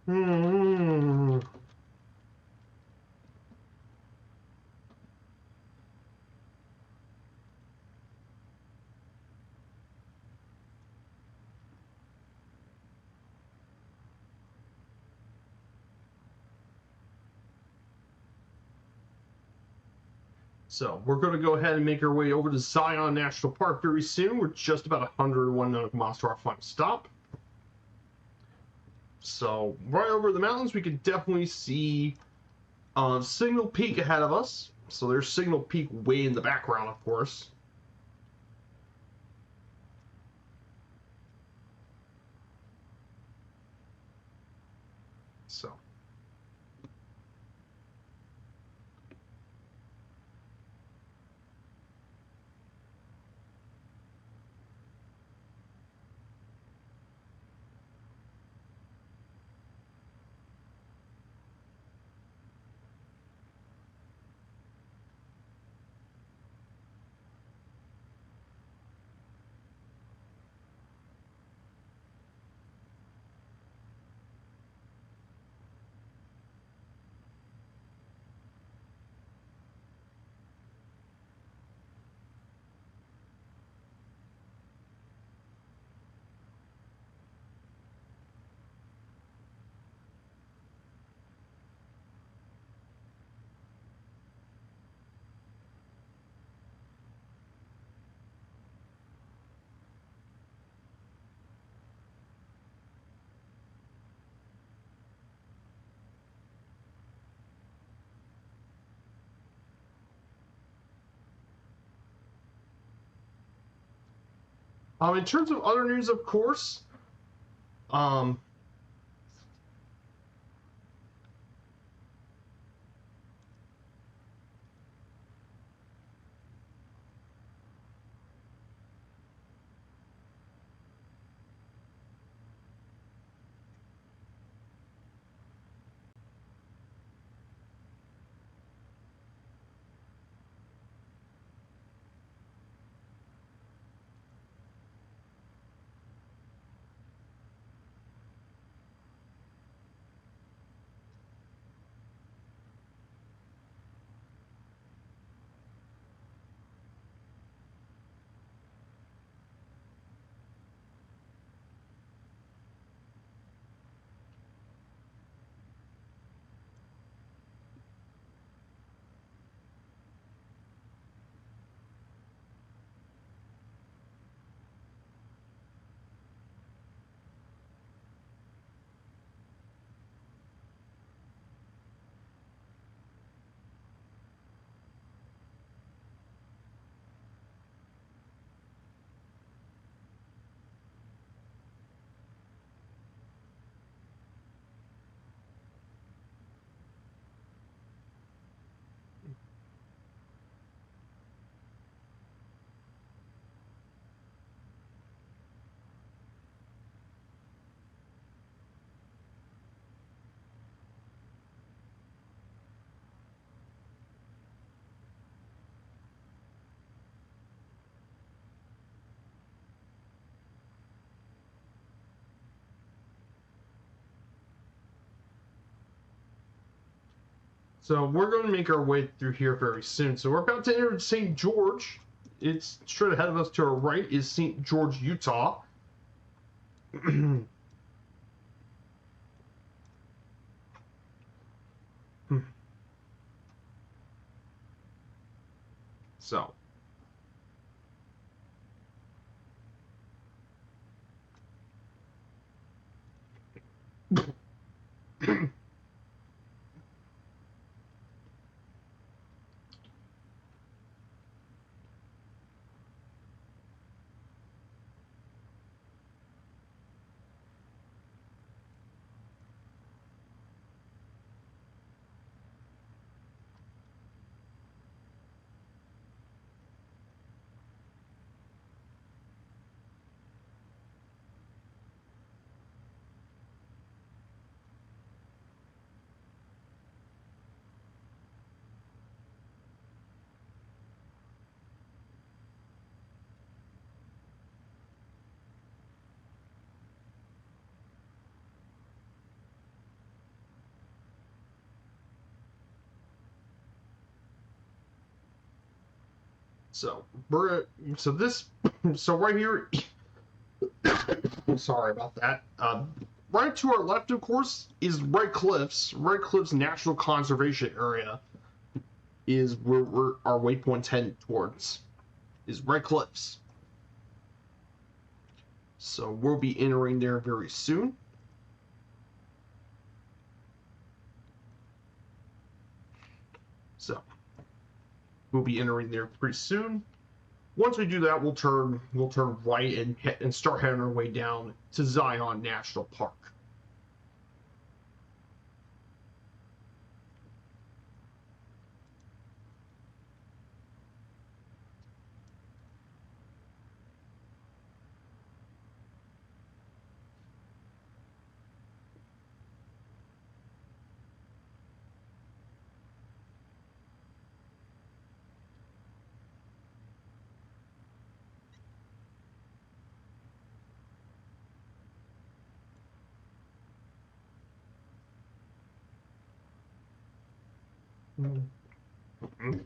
Hmm. So we're going to go ahead and make our way over to Zion National Park very soon. We're just about 101 nautical miles to our final stop. So right over the mountains, we can definitely see Signal Peak ahead of us. So there's Signal Peak way in the background, of course. So. In terms of other news, of course, um, so we're going to make our way through here very soon. So we're about to enter St. George. It's straight ahead of us to our right is St. George, Utah. So. So so right here, sorry about that. Right to our left, of course, is Red Cliffs. Red Cliffs National Conservation Area is where our waypoint's heading towards. Is Red Cliffs. So we'll be entering there very soon. So we'll be entering there pretty soon. Once we do that, we'll turn right and start heading our way down to Zion National Park. Mm-hmm.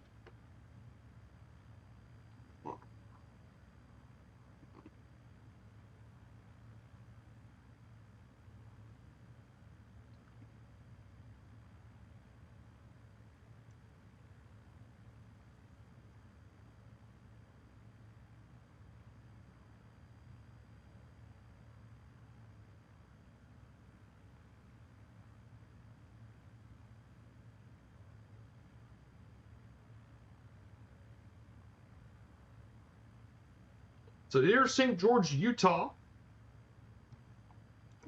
So here's St. George, Utah,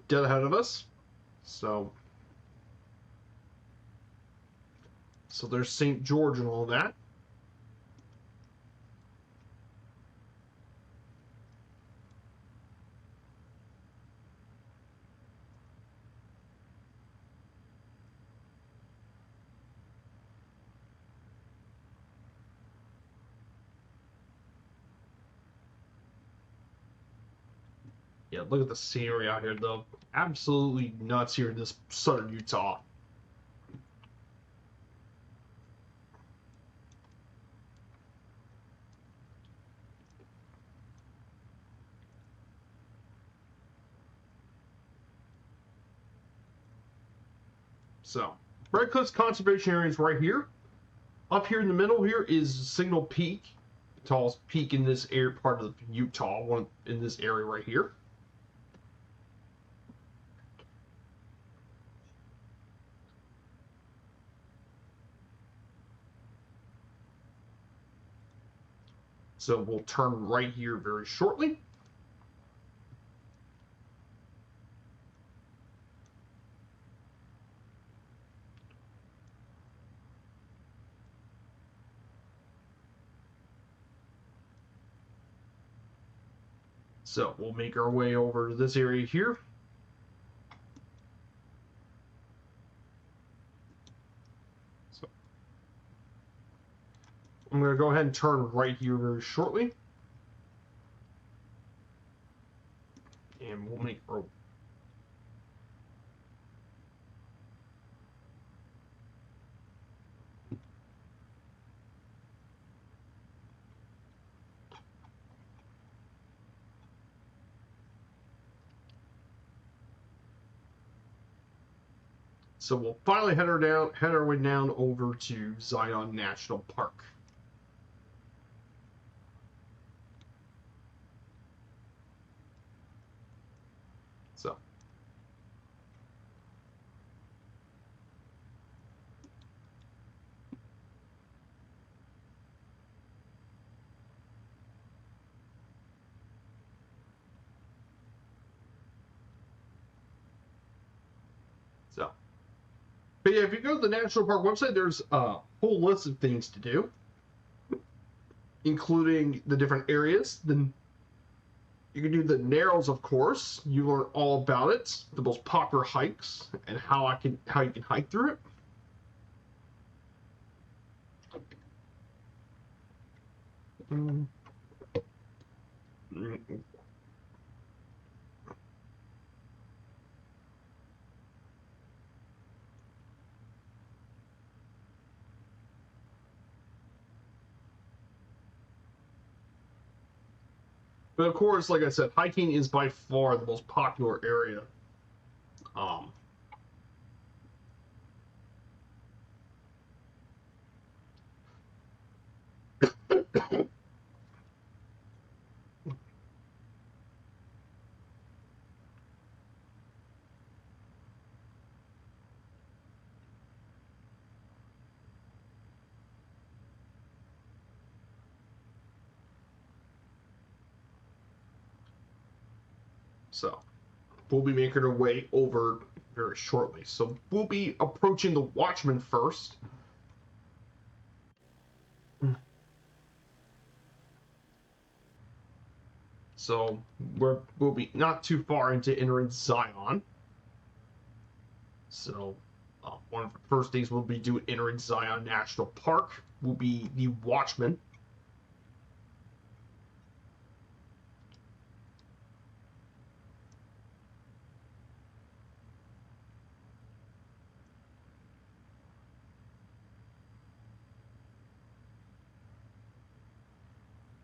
dead ahead of us. So there's St. George and all that. Yeah, look at the scenery out here, though. Absolutely nuts here in this southern Utah. So, Red Cliffs Conservation Area is right here. Up here in the middle here is Signal Peak, the tallest peak in this area, part of Utah, one in this area right here. So we'll turn right here very shortly. So we'll make our way over to this area here. So I'm going to go ahead and turn right here very shortly. And we'll make our So we'll finally head our way down over to Zion National Park. But yeah, if you go to the National Park website, there's a whole list of things to do, including the different areas. Then you can do the Narrows, of course. You learn all about it, the most popular hikes, and how you can hike through it. But of course, like I said, hiking is by far the most popular area. So we'll be making our way over very shortly. So we'll be approaching the Watchman first. So we'll be not too far into entering Zion. So one of the first things we'll be doing entering Zion National Park will be the Watchman.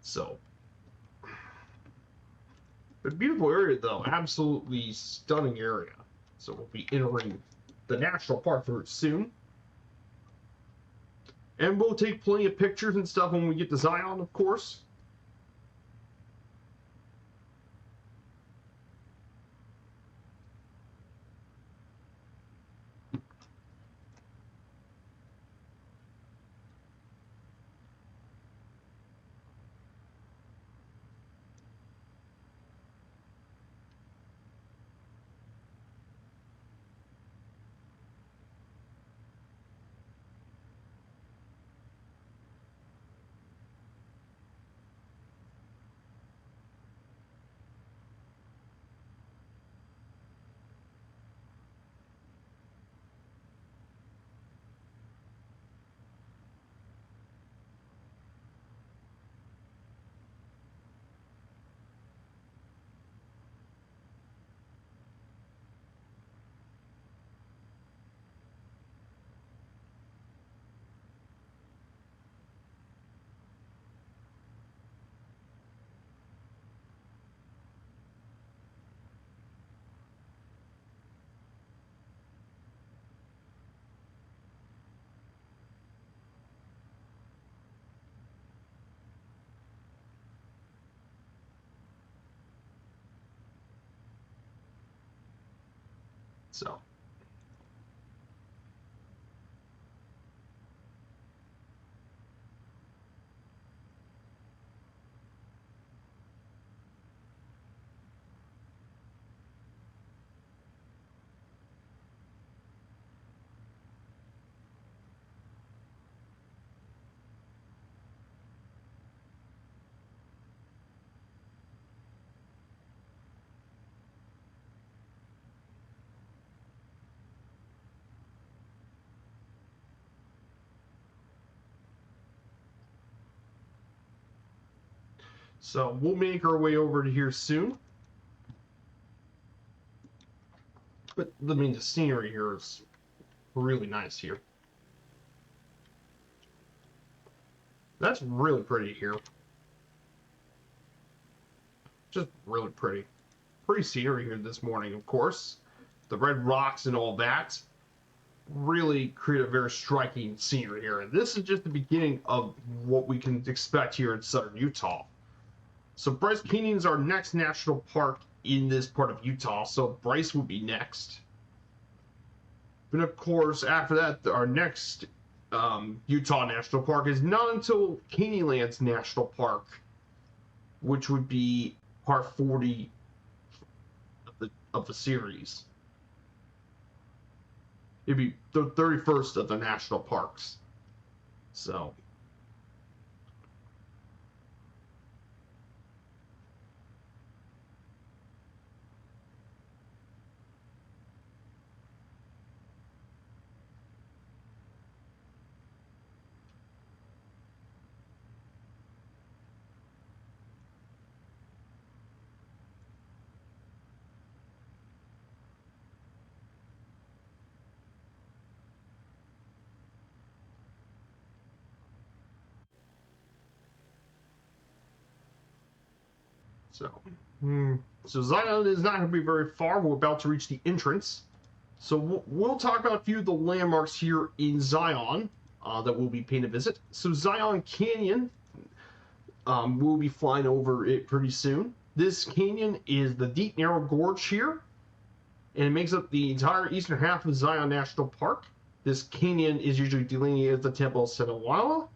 So, a beautiful area though, absolutely stunning area. So we'll be entering the national park very soon. And we'll take plenty of pictures and stuff when we get to Zion, of course. So, so we'll make our way over to here soon. But I mean, the scenery here is really nice here. That's really pretty here. Just really pretty. Pretty scenery here this morning, of course. The red rocks and all that really create a very striking scenery here. And this is just the beginning of what we can expect here in southern Utah. So Bryce Canyon is our next national park in this part of Utah. So Bryce will be next. But of course, after that, our next Utah National Park is not until Canyonlands National Park, which would be part 40 of the series. It'd be the 31st of the national parks. So. So Zion is not going to be very far. We're about to reach the entrance. So we'll talk about a few of the landmarks here in Zion that we'll be paying a visit. So Zion Canyon, we'll be flying over it pretty soon. This canyon is the deep, narrow gorge here, and it makes up the entire eastern half of Zion National Park. This canyon is usually delineated as the Temple of Senawala,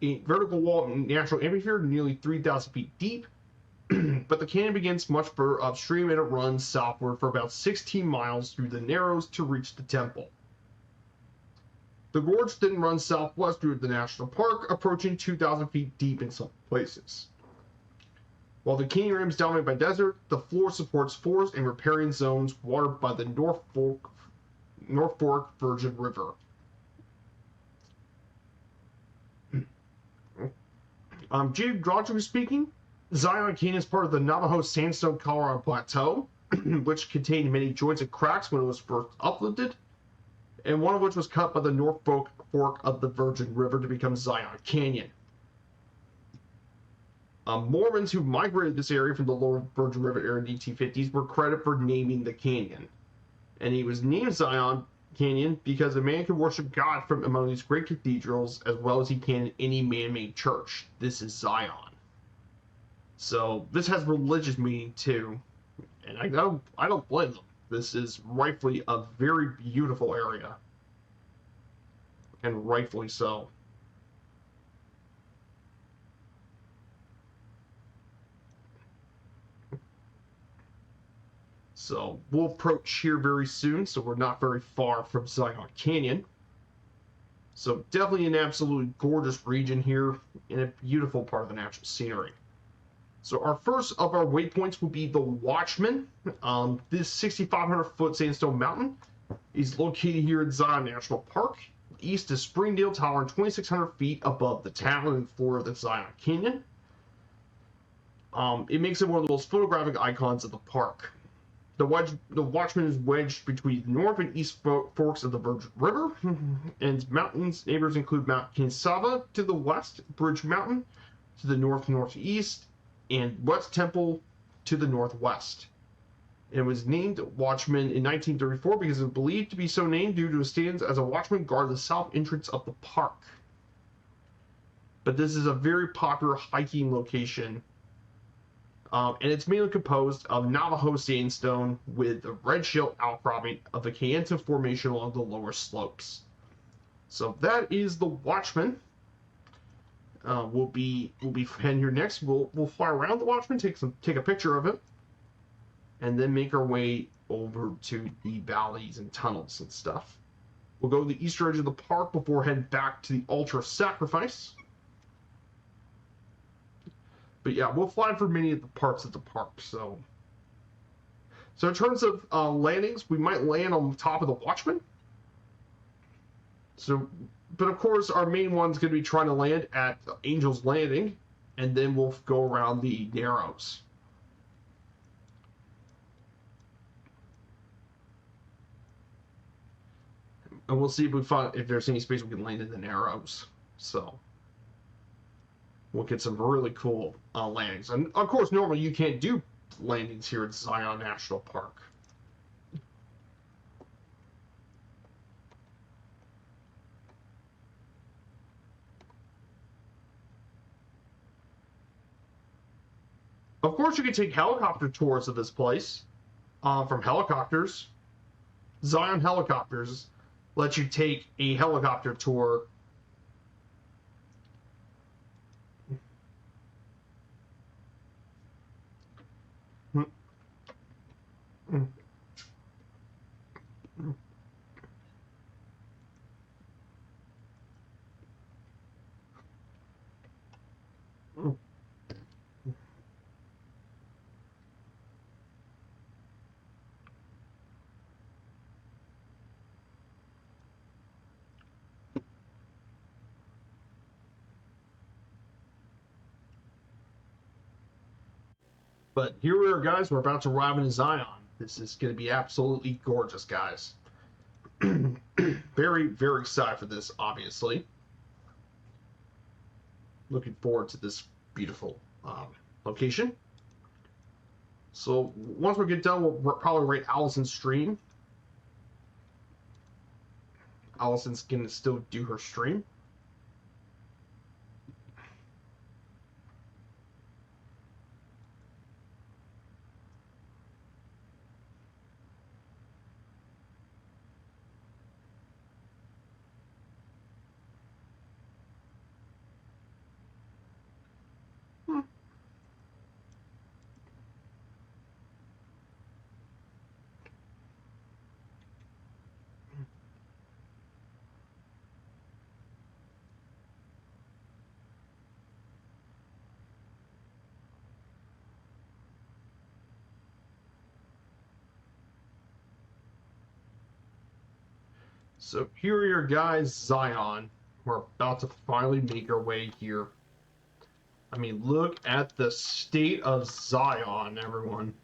a vertical wall natural amphitheater nearly 3,000 feet deep. but the canyon begins much further upstream and it runs southward for about 16 miles through the Narrows to reach the temple. The gorge then runs southwest through the national park, approaching 2,000 feet deep in some places. While the canyon rim is dominated by desert, the floor supports forest and riparian zones watered by the North Fork Virgin River. Geologically speaking, Zion Canyon is part of the Navajo Sandstone Colorado Plateau, which contained many joints and cracks when it was first uplifted, and one of which was cut by the North Fork of the Virgin River to become Zion Canyon. Mormons who migrated this area from the lower Virgin River area in the 1850s were credited for naming the canyon. And he was named Zion Canyon because a man can worship God from among these great cathedrals as well as he can in any man-made church. This is Zion. So this has religious meaning too, and I don't blame them. This is rightfully a very beautiful area, and rightfully so. So we'll approach here very soon, so we're not very far from Zion Canyon. So definitely an absolutely gorgeous region here, and a beautiful part of the natural scenery. So our first of our waypoints will be the Watchman. This 6,500-foot sandstone mountain is located here at Zion National Park. East is Springdale, towering 2,600 feet above the town and floor of the Zion Canyon. It makes it one of the most photographic icons of the park. The Watchman is wedged between the north and east forks of the Virgin River, and mountains neighbors include Mount Kinsava to the west, Bridge Mountain to the northeast, and West Temple to the northwest. It was named Watchman in 1934 because it was believed to be so named due to it stands as a watchman guard the south entrance of the park. But this is a very popular hiking location. And it's mainly composed of Navajo sandstone with the red shale outcropping of the Kayenta Formation along the lower slopes. So that is the Watchman. We'll be heading here next. We'll fly around the Watchman, take a picture of it, and then make our way over to the valleys and tunnels and stuff. We'll go to the eastern edge of the park before heading back to the altar of sacrifice. But yeah, we'll fly for many of the parts of the park. So in terms of landings, we might land on top of the Watchman. But of course, our main one's going to be trying to land at Angel's Landing, and then we'll go around the Narrows. And we'll see if there's any space we can land in the Narrows. So we'll get some really cool landings. And of course, normally you can't do landings here at Zion National Park. Of course, you can take helicopter tours of this place from helicopters. Zion Helicopters lets you take a helicopter tour. But here we are, guys. We're about to arrive in Zion. This is going to be absolutely gorgeous, guys. Very, very excited for this, obviously. Looking forward to this beautiful location. So once we get done, we'll probably rate Allison's stream. Allison's going to still do her stream. So here are your guys, Zion. We're about to finally make our way here. I mean, look at the state of Zion, everyone.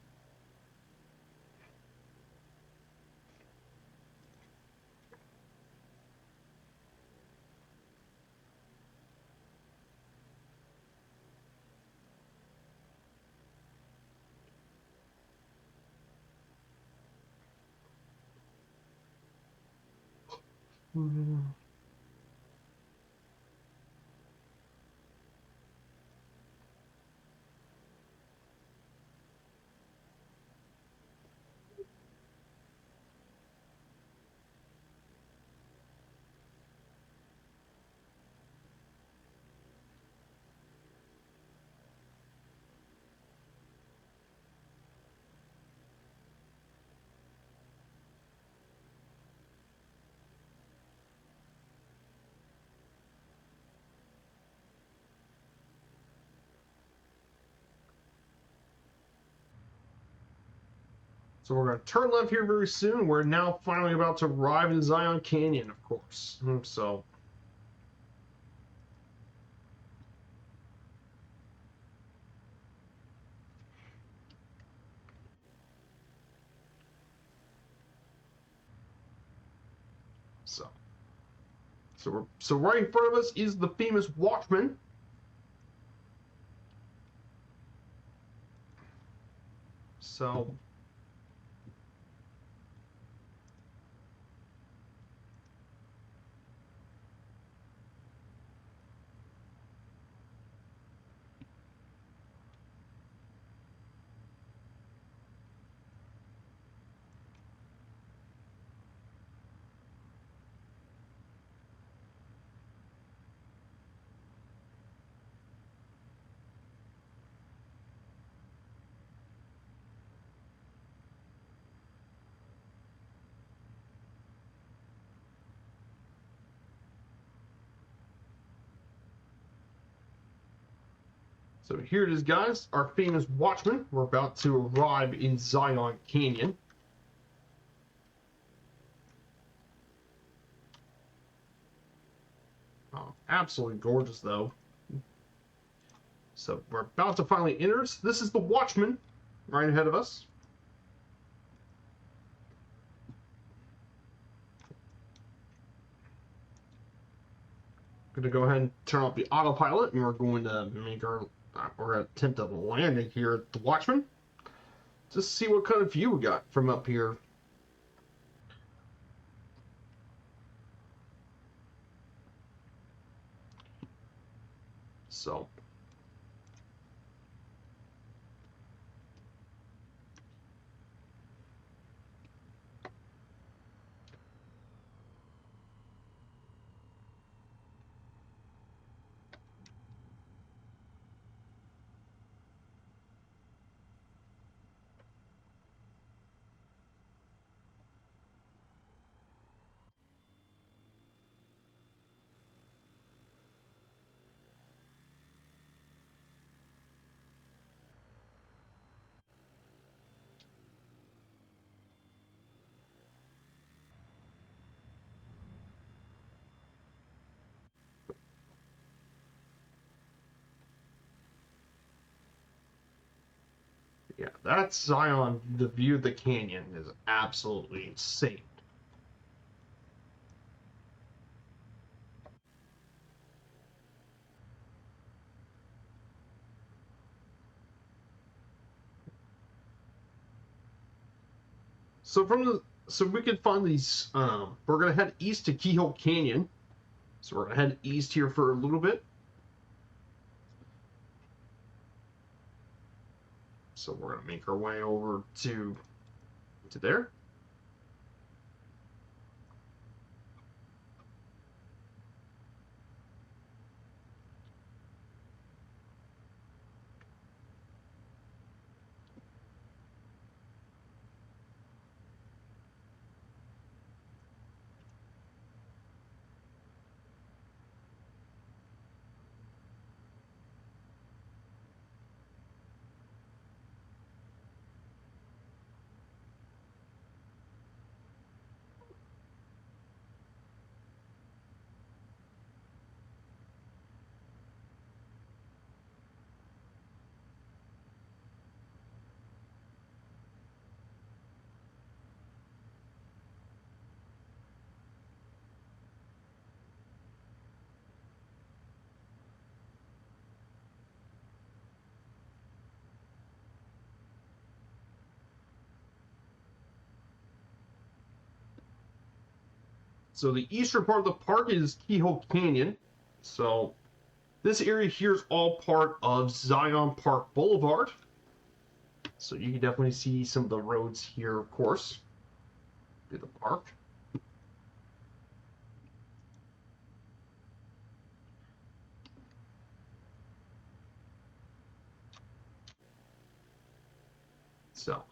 So we're going to turn left here very soon. We're now finally about to arrive in Zion Canyon, of course. So So right in front of us is the famous Watchman. So So here it is, guys, our famous Watchman. We're about to arrive in Zion Canyon. Oh, absolutely gorgeous, though. So we're about to finally enter. This is the Watchman right ahead of us. Going to go ahead and turn off the autopilot, and we're going to make our we're going to attempt a landing here at the Watchman. Just see what kind of view we got from up here. So yeah, that's Zion. The view of the canyon is absolutely insane. So we can find these. We're gonna head east to Keyhole Canyon. So we're gonna head east here for a little bit. So we're gonna make our way over to there. So the eastern part of the park is Keyhole Canyon. So this area here is all part of Zion Park Boulevard. So you can definitely see some of the roads here, of course, through the park. So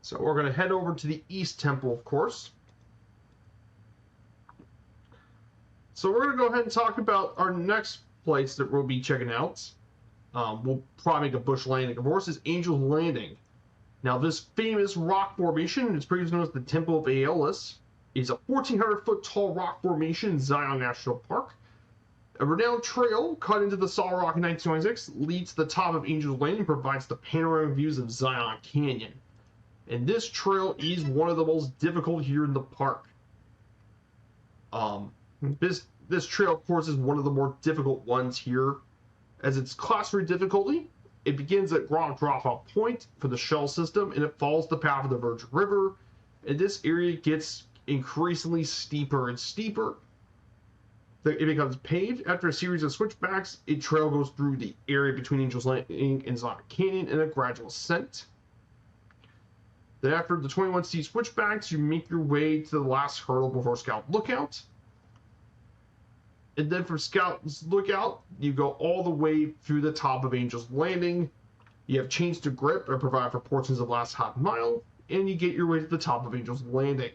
So we're going to head over to the East Temple, of course. So we're going to go ahead and talk about our next place that we'll be checking out. We'll probably make a bush landing. Of course, is Angel's Landing. Now, this famous rock formation is previously known as the Temple of Aeolus. Is a 1,400-foot tall rock formation in Zion National Park. A renowned trail cut into the solid rock in 1926 leads to the top of Angel's Landing and provides the panoramic views of Zion Canyon. And this trail is one of the most difficult here in the park. This trail, of course, is one of the more difficult ones here. As its class 3 difficulty, it begins at ground dropout point for the shell system, and it follows the path of the Virgin River. And this area gets increasingly steeper and steeper. It becomes paved. After a series of switchbacks, a trail goes through the area between Angel's Landing and Zion Canyon in a gradual ascent. Then after the 21 steep switchbacks, you make your way to the last hurdle before Scout Lookout. And then from Scout's Lookout, you go all the way through the top of Angel's Landing. You have chains to grip and provide for portions of the last half mile, and you get your way to the top of Angel's Landing.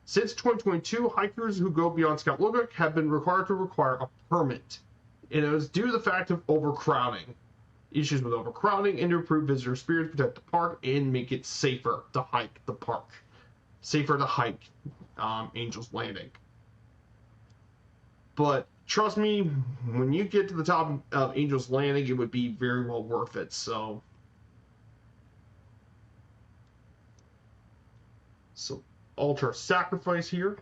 Since 2022, hikers who go beyond Scout Lookout have been required to require a permit. And it was due to the fact of overcrowding. Issues with overcrowding and to improve visitor experience, protect the park, and make it safer to hike the park. Safer to hike Angel's Landing. But trust me, when you get to the top of Angel's Landing, it would be very well worth it. So altar sacrifice here.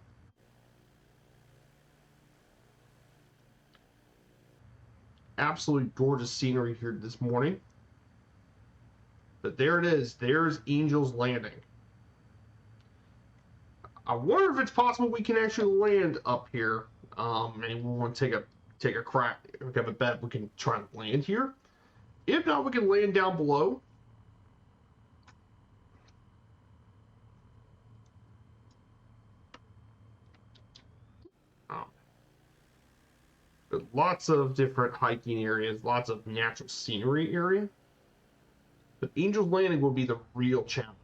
Absolutely gorgeous scenery here this morning. But there it is. There's Angel's Landing. I wonder if it's possible we can actually land up here. And we want to take a crack. We have a bet we can try and land here. If not, we can land down below. But lots of different hiking areas, lots of natural scenery area. But Angel's Landing will be the real challenge.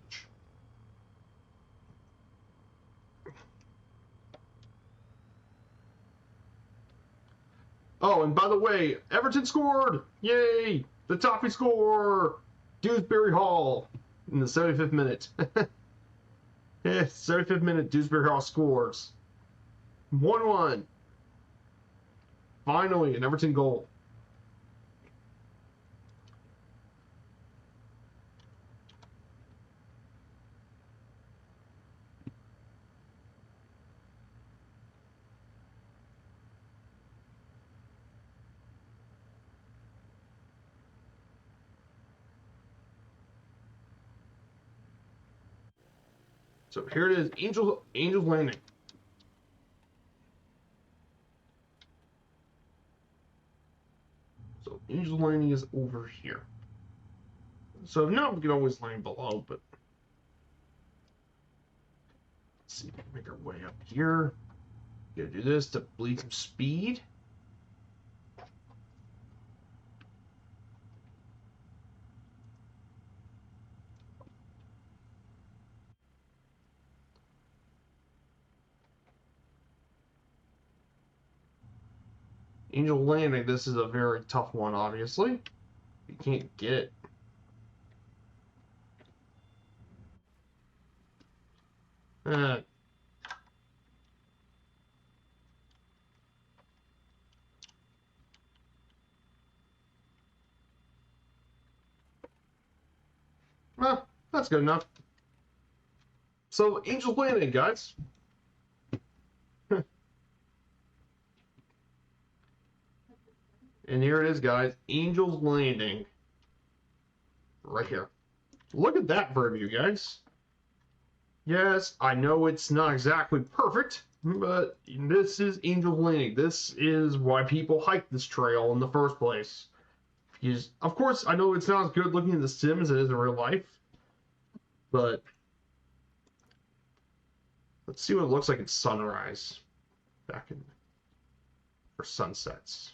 Oh, and by the way, Everton scored! Yay! The Toffee score! Dewsbury Hall in the 75th minute. Yeah, 75th minute, Dewsbury Hall scores. 1-1. Finally, an Everton goal. So here it is, Angel's Landing. So Angel's Landing is over here. So if not, we can always land below, but let's see if we can make our way up here. Gotta do this to bleed some speed. Angel Landing, this is a very tough one, obviously. You can't get it. Well, that's good enough. So, Angel Landing, guys. And here it is, guys. Angel's Landing. Right here. Look at that for you guys. Yes, I know it's not exactly perfect, but this is Angel's Landing. This is why people hike this trail in the first place. Because, of course, I know it's not as good looking in the sim as it is in real life, but let's see what it looks like in sunrise. Back in for sunsets.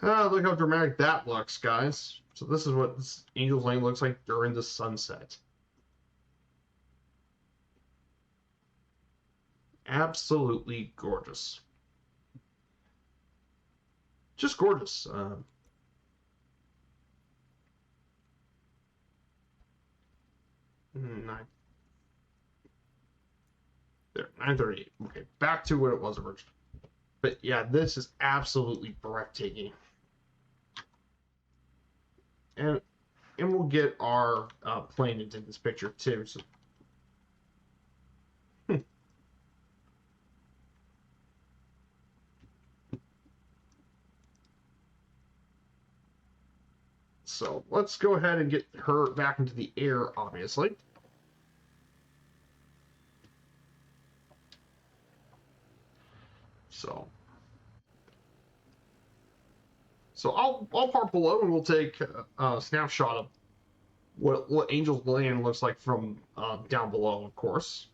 Look how dramatic that looks, guys. So this is what this Angel's Landing looks like during the sunset. Absolutely gorgeous. Just gorgeous. 9:38. Okay, back to what it was originally. But yeah, this is absolutely breathtaking. And we'll get our plane into this picture too. So. So let's go ahead and get her back into the air, obviously. So I'll park below and we'll take a snapshot of what Angel's Land looks like from down below, of course.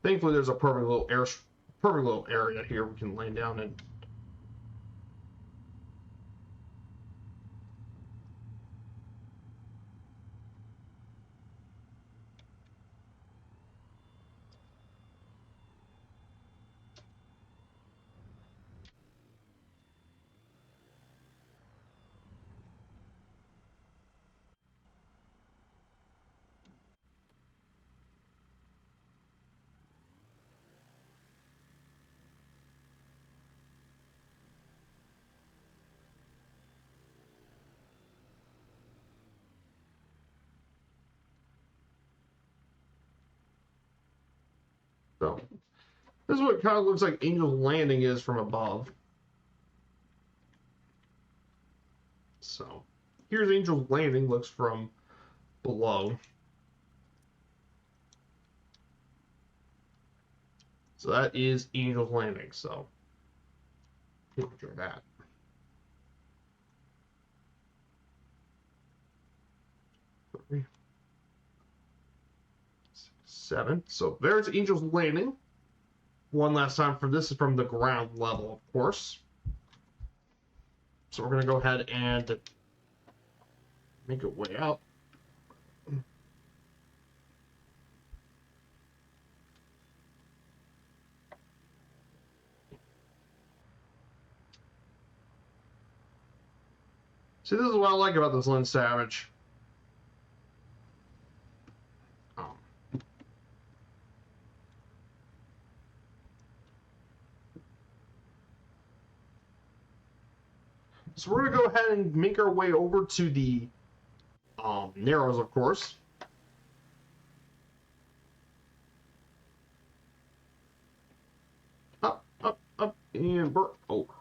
Thankfully, there's a perfect little area here we can land down in. So this is what it kind of looks like Angel's Landing is from above. So here's Angel's Landing looks from below. So that is Angel's Landing. So enjoy that. 3, 6, 7. So there's Angel's Landing. One last time for this is from the ground level, of course. So we're going to go ahead and make it way out. See, this is what I like about this Lynn Savage. So we're going to go ahead and make our way over to the Narrows, of course. Up, up, up, and over.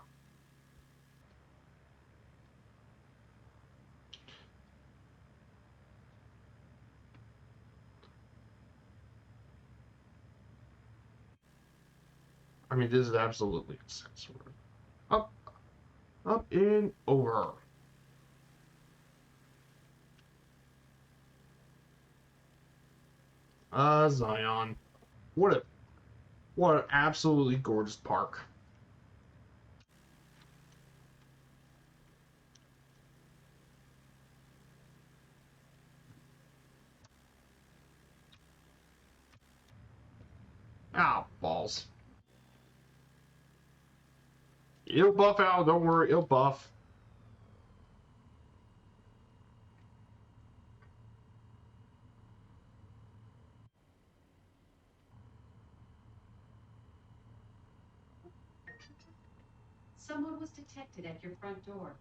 I mean, this is absolutely insane. Up, up, and over. Zion. What an absolutely gorgeous park. Ah, balls. It'll buff out, don't worry, it'll buff. Someone was detected at your front door.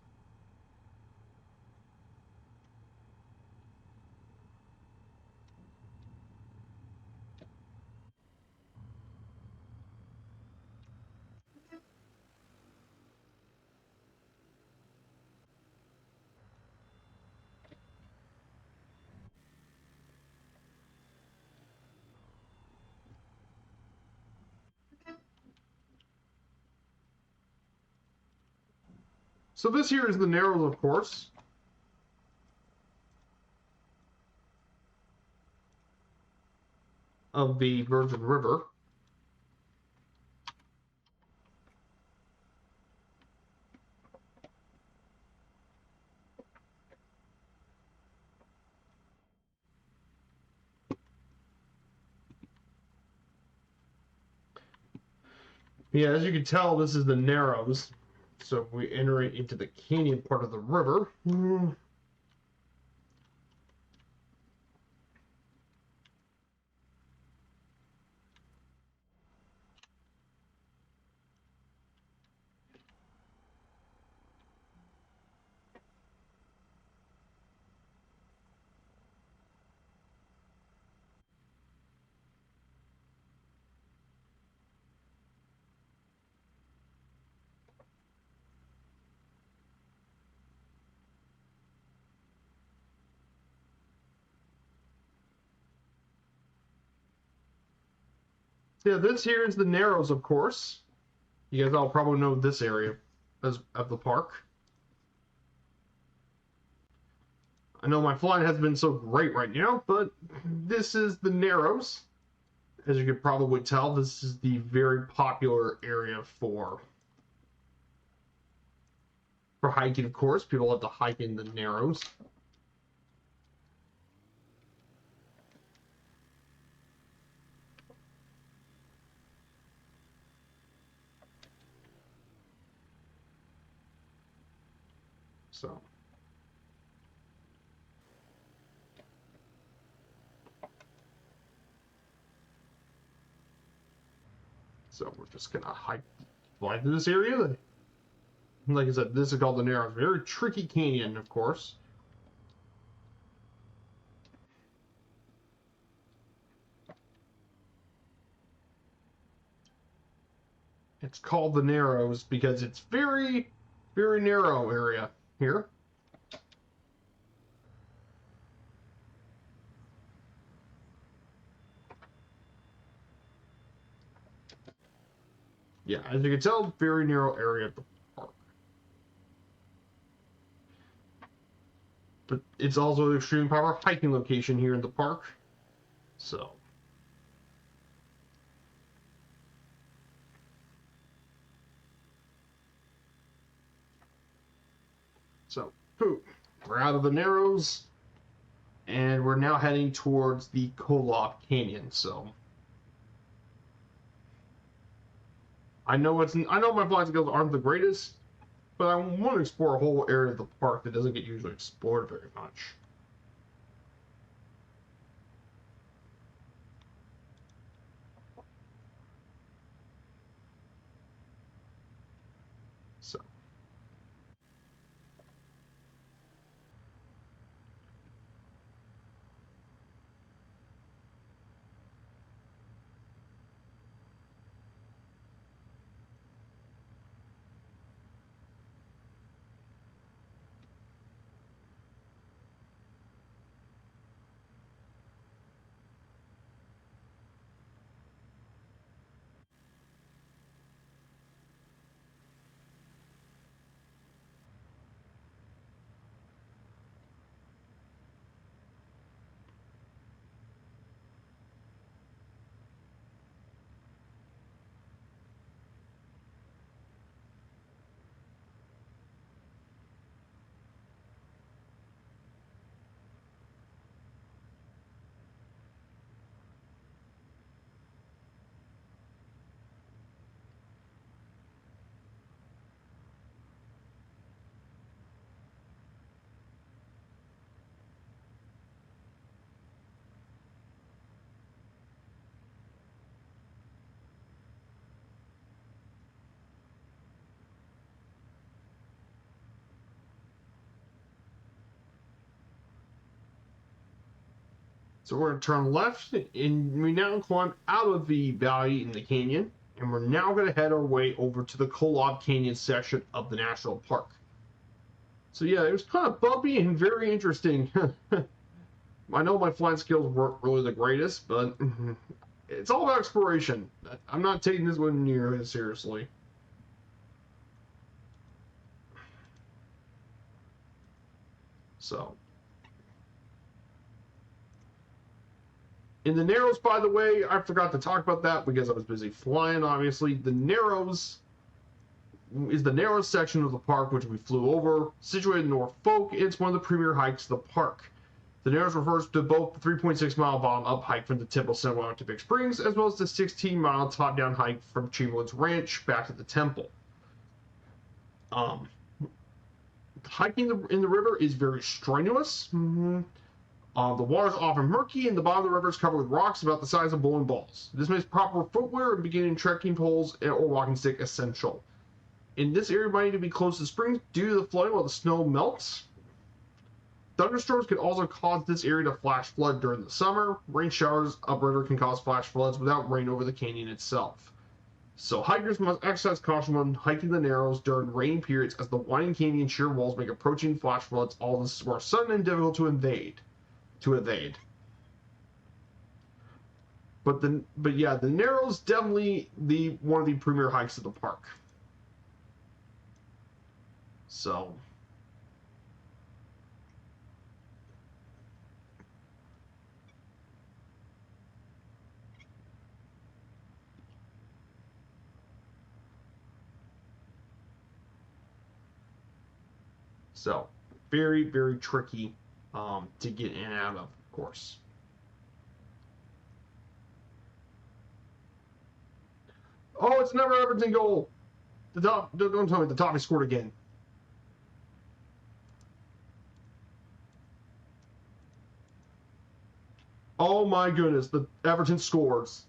So this here is the Narrows, of course. Of the Virgin River. Yeah, as you can tell, this is the Narrows. So if we enter it into the canyon part of the river. Yeah, this here is the Narrows, of course. You guys all probably know this area of the park. I know my flying hasn't been so great right now, but this is the Narrows. As you could probably tell, this is the very popular area for hiking, of course. People love to hike in the Narrows. So we're just gonna hike fly through this area. Like I said, this is called the Narrows. Very tricky canyon, of course. It's called the Narrows because it's very, very narrow area here. Yeah, as you can tell, very narrow area of the park. But it's also an extreme popular hiking location here in the park. So we're out of the Narrows, and we're now heading towards the Kolob Canyon. So I know my flying skills aren't the greatest, but I want to explore a whole area of the park that doesn't get usually explored very much. So So we're going to turn left, and we now climb out of the valley in the canyon, and we're now going to head our way over to the Kolob Canyon section of the national park. So yeah, it was kind of bumpy and very interesting. I know my flying skills weren't really the greatest, but it's all about exploration. I'm not taking this one nearly as seriously. So, in the Narrows, by the way, I forgot to talk about that because I was busy flying, obviously. The Narrows is the narrow section of the park which we flew over, situated in Norfolk. It's one of the premier hikes of the park. The Narrows refers to both the 3.6-mile bottom up hike from the Temple Cinema to Big Springs, as well as the 16-mile top down hike from Chamberlain's Ranch back to the temple. Hiking in the river is very strenuous. The water is often murky, and the bottom of the river is covered with rocks about the size of bowling balls. This makes proper footwear and beginning trekking poles or walking stick essential. In this area, you might need to be close to the springs due to the flooding while the snow melts. Thunderstorms can also cause this area to flash flood during the summer. Rain showers upriver can cause flash floods without rain over the canyon itself. So hikers must exercise caution when hiking the Narrows during rain periods, as the winding canyon sheer walls make approaching flash floods all this more sudden and difficult to evade. But yeah, the Narrows definitely one of the premier hikes of the park. So very, very tricky to get in and out of course. Oh, it's never Everton goal. Don't tell me the Tommy scored again. Oh my goodness, the Everton scores.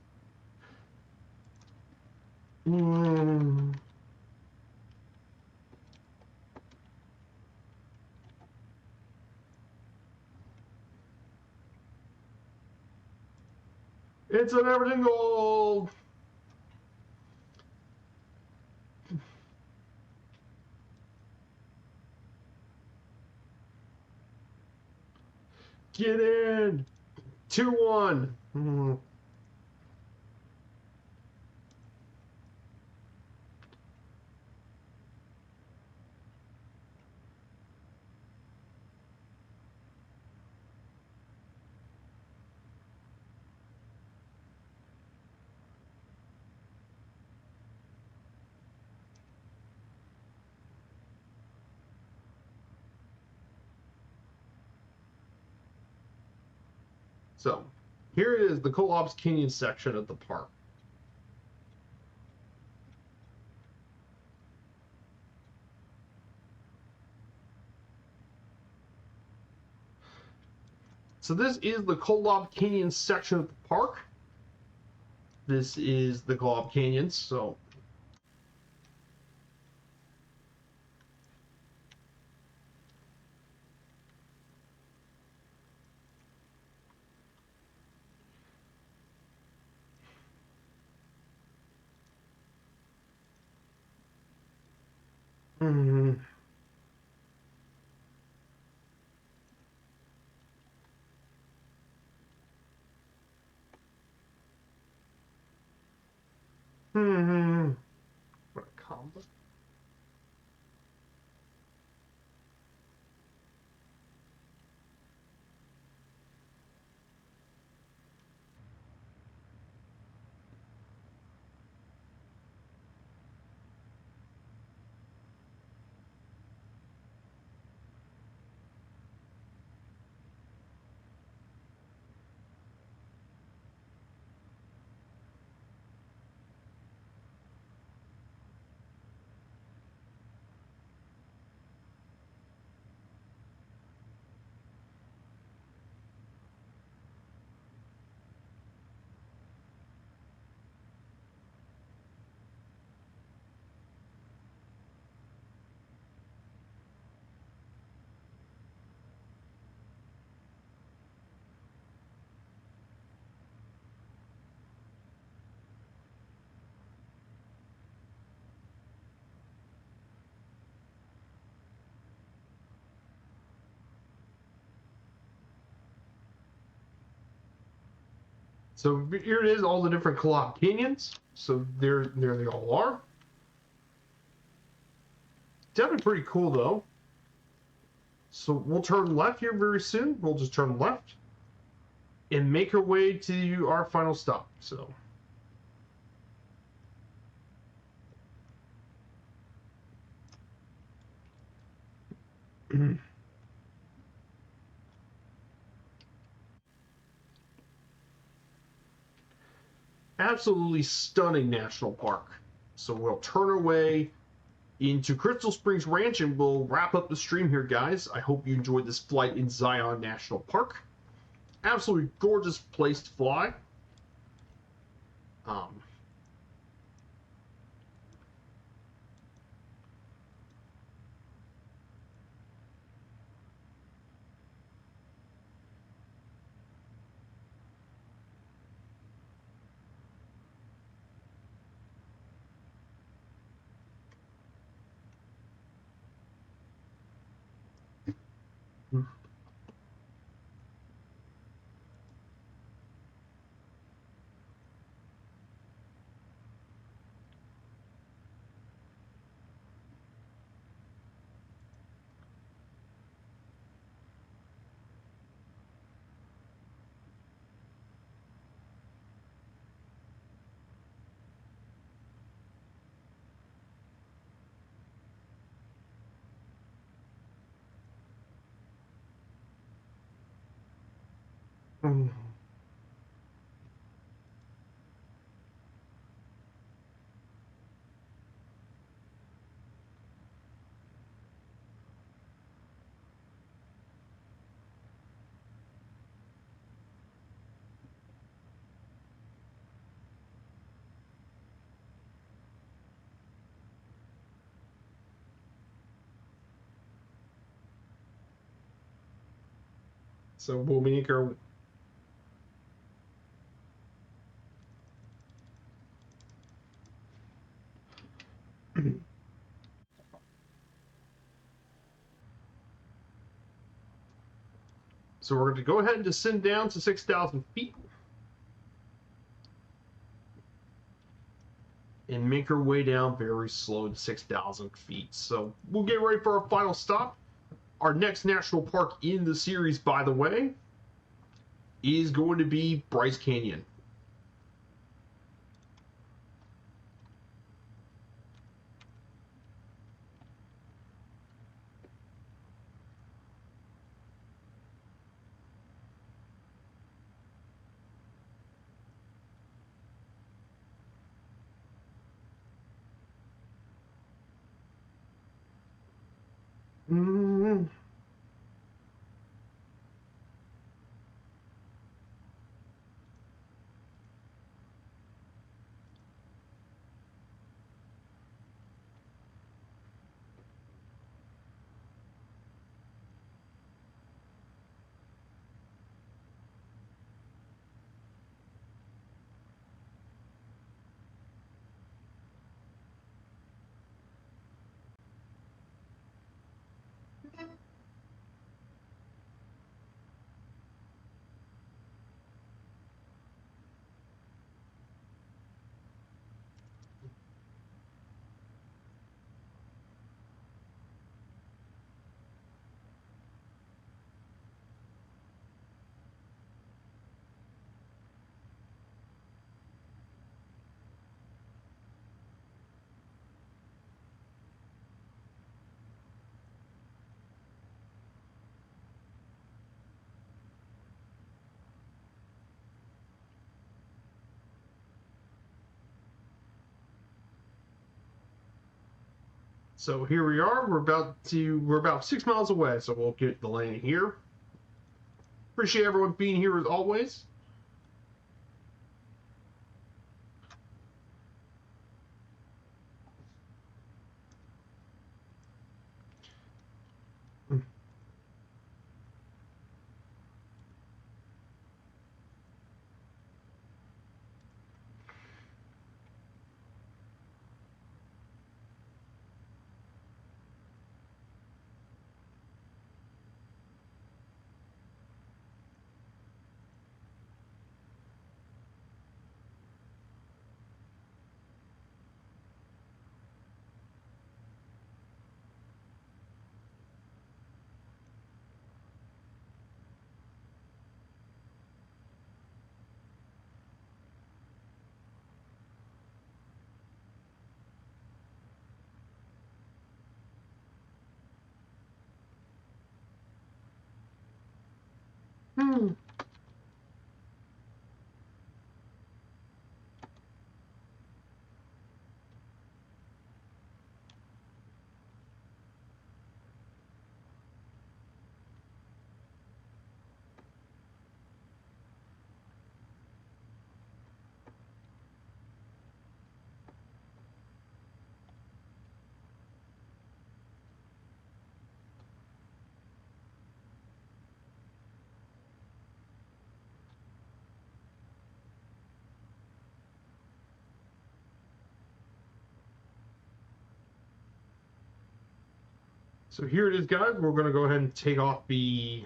It's an Everton goal. Get in. 2-1. So, here is the Kolob Canyon section of the park. So this is the Kolob Canyon section of the park. This is the Kolob Canyon, so what a combo. So here it is, all the different co-op canyons. So there they all are. Definitely pretty cool though. So we'll turn left here very soon. We'll just turn left and make our way to our final stop. So. Absolutely stunning national park. So we'll turn our way into Crystal Springs Ranch and we'll wrap up the stream here, guys. I hope you enjoyed this flight in Zion National Park. Absolutely gorgeous place to fly. So we'll make our So we're going to go ahead and descend down to 6,000 feet and make our way down very slow to 6,000 feet. So we'll get ready for our final stop. Our next national park in the series, by the way, is going to be Bryce Canyon. Mm-hmm. So here we are. We're about 6 miles away. So we'll get the landing here. Appreciate everyone being here as always. So here it is, guys. We're going to go ahead and take off the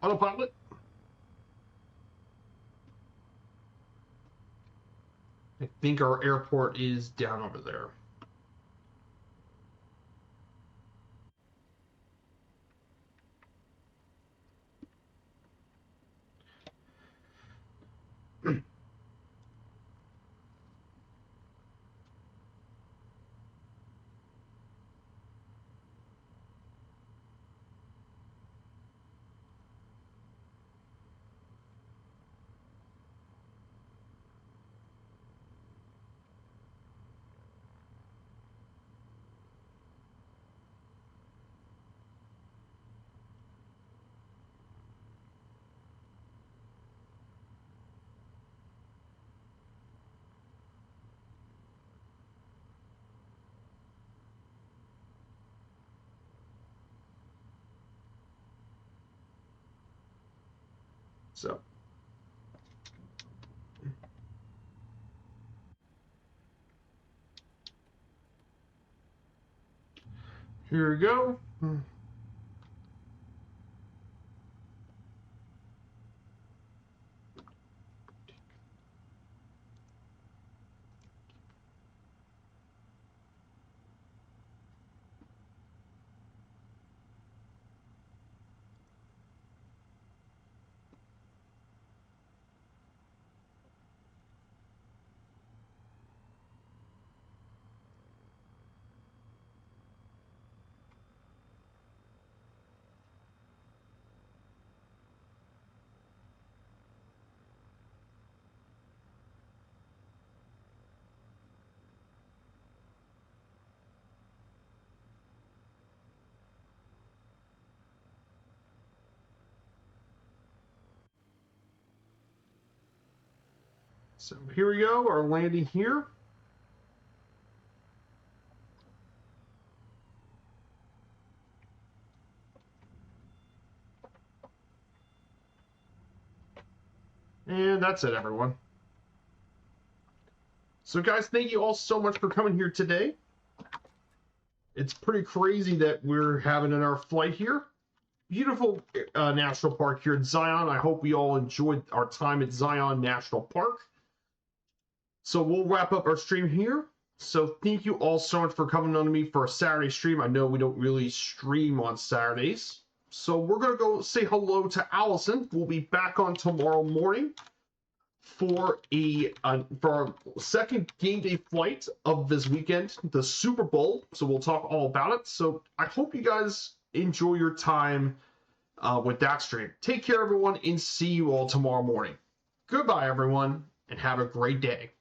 autopilot. I think our airport is down over there. So here we go. So here we go, our landing here. And that's it, everyone. So guys, thank you all so much for coming here today. It's pretty crazy that we're having in our flight here. Beautiful national park here in Zion. I hope we all enjoyed our time at Zion National Park. So we'll wrap up our stream here. So thank you all so much for coming on to me for a Saturday stream. I know we don't really stream on Saturdays. So we're going to go say hello to Allison. We'll be back on tomorrow morning for our second game day flight of this weekend, the Super Bowl. So we'll talk all about it. So I hope you guys enjoy your time with that stream. Take care, everyone, and see you all tomorrow morning. Goodbye, everyone, and have a great day.